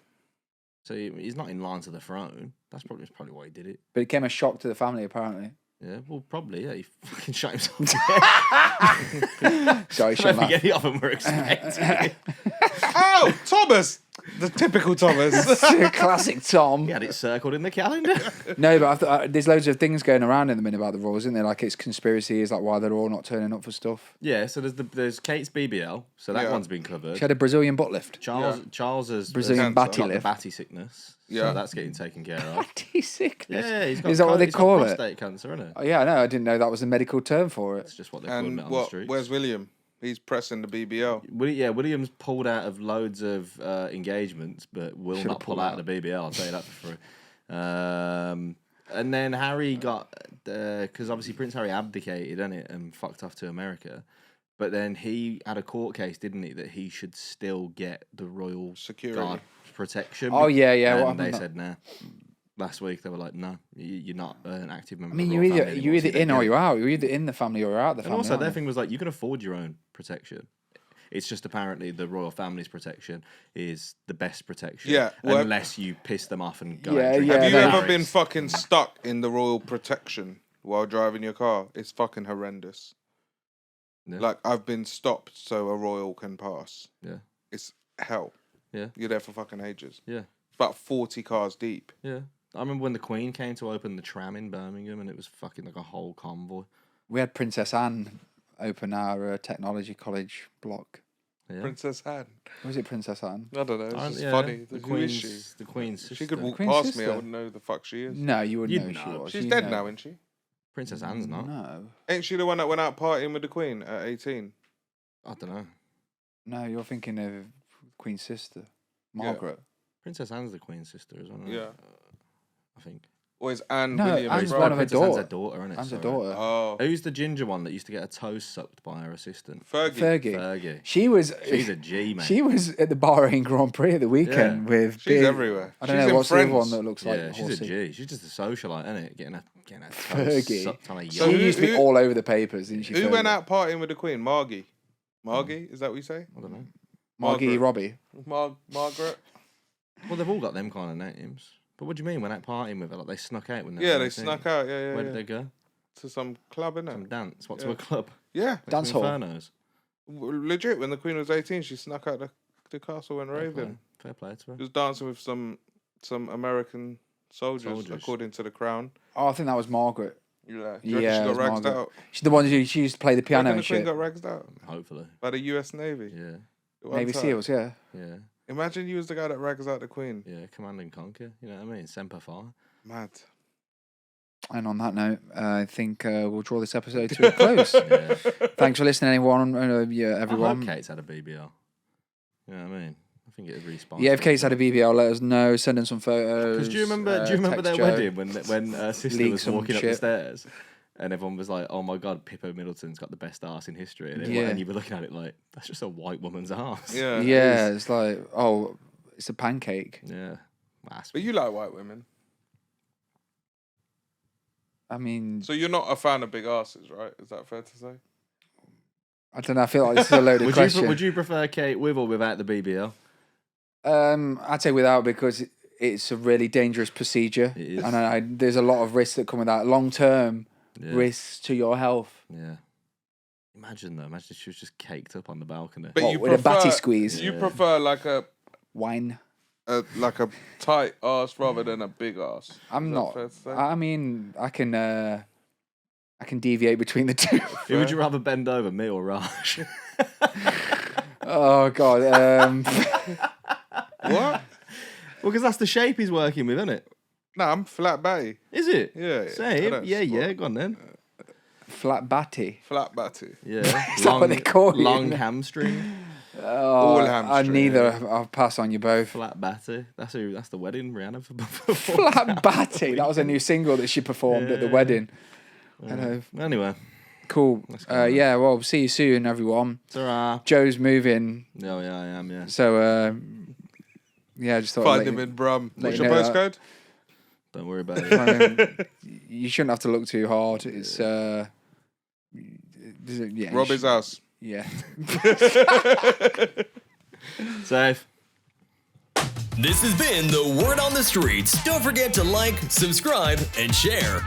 So he's not in line to the throne. That's probably why he did it. But it came a shock to the family, apparently. Yeah, well, probably. Yeah, he fucking shot himself. Sorry, I shut don't my... think any of them were expecting. Oh, Thomas! The typical Thomas. Classic Tom. He had it circled in the calendar. No, but there's loads of things going around in the minute about the Royals, isn't there? Like it's conspiracies, like why they're all not turning up for stuff. Yeah, so there's Kate's BBL, so that Yeah. one's been covered. She had a Brazilian butt lift. Charles has Brazilian cancer. batty got the lift. batty sickness. Yeah. So that's getting taken care of. Batty sickness. Yeah, he's got Is that what they he's call got it? prostate cancer, isn't it? Oh, yeah, I know. I didn't know that was a medical term for it. That's just what they're calling And it on the what? streets. Where's William? He's pressing the BBL. William's pulled out of loads of engagements, but will Should've not pull pulled out of the BBL. I'll tell you that for free. And then Harry got because obviously Prince Harry abdicated, didn't it, and fucked off to America. But then he had a court case, didn't he, that he should still get the royal Security. guard protection. Oh, yeah, yeah. And What they happened? said nah. Last week they were like, no, you're not an active member. I mean, of the you're royal either family you're anymore, so either you in don't or get it. you're out. You're either in the family or you're out the And family. also, aren't their you? thing was like, you can afford your own protection. It's just apparently the royal family's protection is the best protection. Yeah, well- unless you piss them off and go. Yeah, out drinking yeah, Have you they- ever Paris. been fucking stuck in the royal protection while driving your car? It's fucking horrendous. Yeah. Like, I've been stopped so a royal can pass. Yeah, It's hell. yeah, You're there for fucking ages. yeah, It's about 40 cars deep. yeah. I remember when the Queen came to open the tram in Birmingham, and it was fucking like a whole convoy. We had Princess Anne open our technology college block. Yeah. Princess Anne. Was it Princess Anne? I don't know. It's Aren't- just yeah, funny. The Who is she? Queen's, the Queen's sister. She could walk Queen's past me. sister? I wouldn't know who the fuck she is. No, you wouldn't You'd know who she know. was. She's You dead know. now, isn't she? Princess Anne's not. No, Ain't she the one that went out partying with the Queen at 18? I don't know. no, you're thinking of Queen's sister, Margaret. Princess Anne's the Queen's sister as well. Yeah. I think. Or is Anne No, Williams' Anne's brother? one of her Princess Anne's her daughter. daughter, isn't it? Anne's her Sorry. daughter. Oh, Who's the ginger one that used to get her toes sucked by her assistant? Fergie. Fergie. Fergie. She was. She's a G, man. She was at the Bahrain Grand Prix at the weekend with. She's big, everywhere. I don't She's know in what's the other Friends. one that looks like Yeah, she's horsey. a G. She's just a socialite, isn't it? Getting her toes Fergie. sucked on a So She yacht. who- used to be all over the papers, didn't she? Who Fergie? went out partying with the Queen? Margie. Margie? Is that what you say? I don't know. Margie Margaret. Robbie. Margaret? Well, they've all got them kind of names. But what do you mean when out partying with her? Like they snuck out when they Yeah, were they 18? snuck out. Yeah, yeah, Where yeah. did they go? To some club, innit? Some dance. What, to Yeah. a club? Yeah. Like Dance some hall. Infernos? Legit, when the Queen was 18, she snuck out the castle and Fair play. raving. Fair play to her. She was dancing with some American soldiers, Soldiers. according to the Crown. Oh, I think that was Margaret. Yeah. Do you reckon Yeah, she it got was ragged Margaret. out? She's the one who she used to play the Do you piano reckon and the Queen shit. got ragged out Hopefully. by the US Navy? Yeah. at one Navy time? SEALs, yeah. Yeah. Imagine you was the guy that rags out the Queen. Yeah. Command and conquer. You know what I mean? Semper Fi. Mad. And on that note, I think we'll draw this episode to a close. Yeah. Thanks for listening, everyone. Yeah, I everyone. hope Kate's had a BBL. You know what I mean? I think it'd respawn. Yeah, if Kate's had a BBL, let us know. Send in some photos. Because do you remember? Do you remember text their Joe. wedding when sister Leak was some walking up the shit. stairs, and everyone was like, "Oh my god, Pippo Middleton's got the best ass in history," and, Yeah. and you were looking at it like, "That's just a white woman's ass." Yeah. Yeah, it's like, oh, it's a pancake. Yeah. Ass. But you like white women. I mean, So you're not a fan of big asses, right? Is that fair to say? I don't know. I feel like this is a loaded question. Would you prefer Kate with or without the BBL? I'd say without, because it's a really dangerous procedure. It is. And there's a lot of risks that come with that. Long-term Yeah. risks to your health. Yeah. Imagine though. Imagine she was just caked up on the balcony. But What, you with a batty prefer- squeeze? You Yeah. prefer like a Wine. tight ass rather than a big ass. I'm Is that not. fair to say? I mean, I can deviate between the two. Who would you rather bend over, me or Raj? Oh God. What? Well, because that's the shape he's working with, isn't it? Nah, I'm flat batty. Is it? Yeah. I Same. don't Yeah, squat. yeah. Go on then. Flat batty. Flat batty. Yeah. Is that what they call you? Long hamstring. All hamstring. Neither. I'll pass on you both. Flat Batty. That's the wedding Rihanna for. Flat Batty. That was a new single that she performed at the wedding. Hello. Anyway, Cool. Yeah, well, see you soon, everyone. ta-ra. Joe's moving. Oh yeah, I am. Yeah. So, yeah, I just thought. Find him in Brum. What's your postcode? Don't worry about it. You shouldn't have to look too hard. It's yeah. Robbie's house. Yeah. Safe. This has been the Word on the Streets. Don't forget to like, subscribe, and share.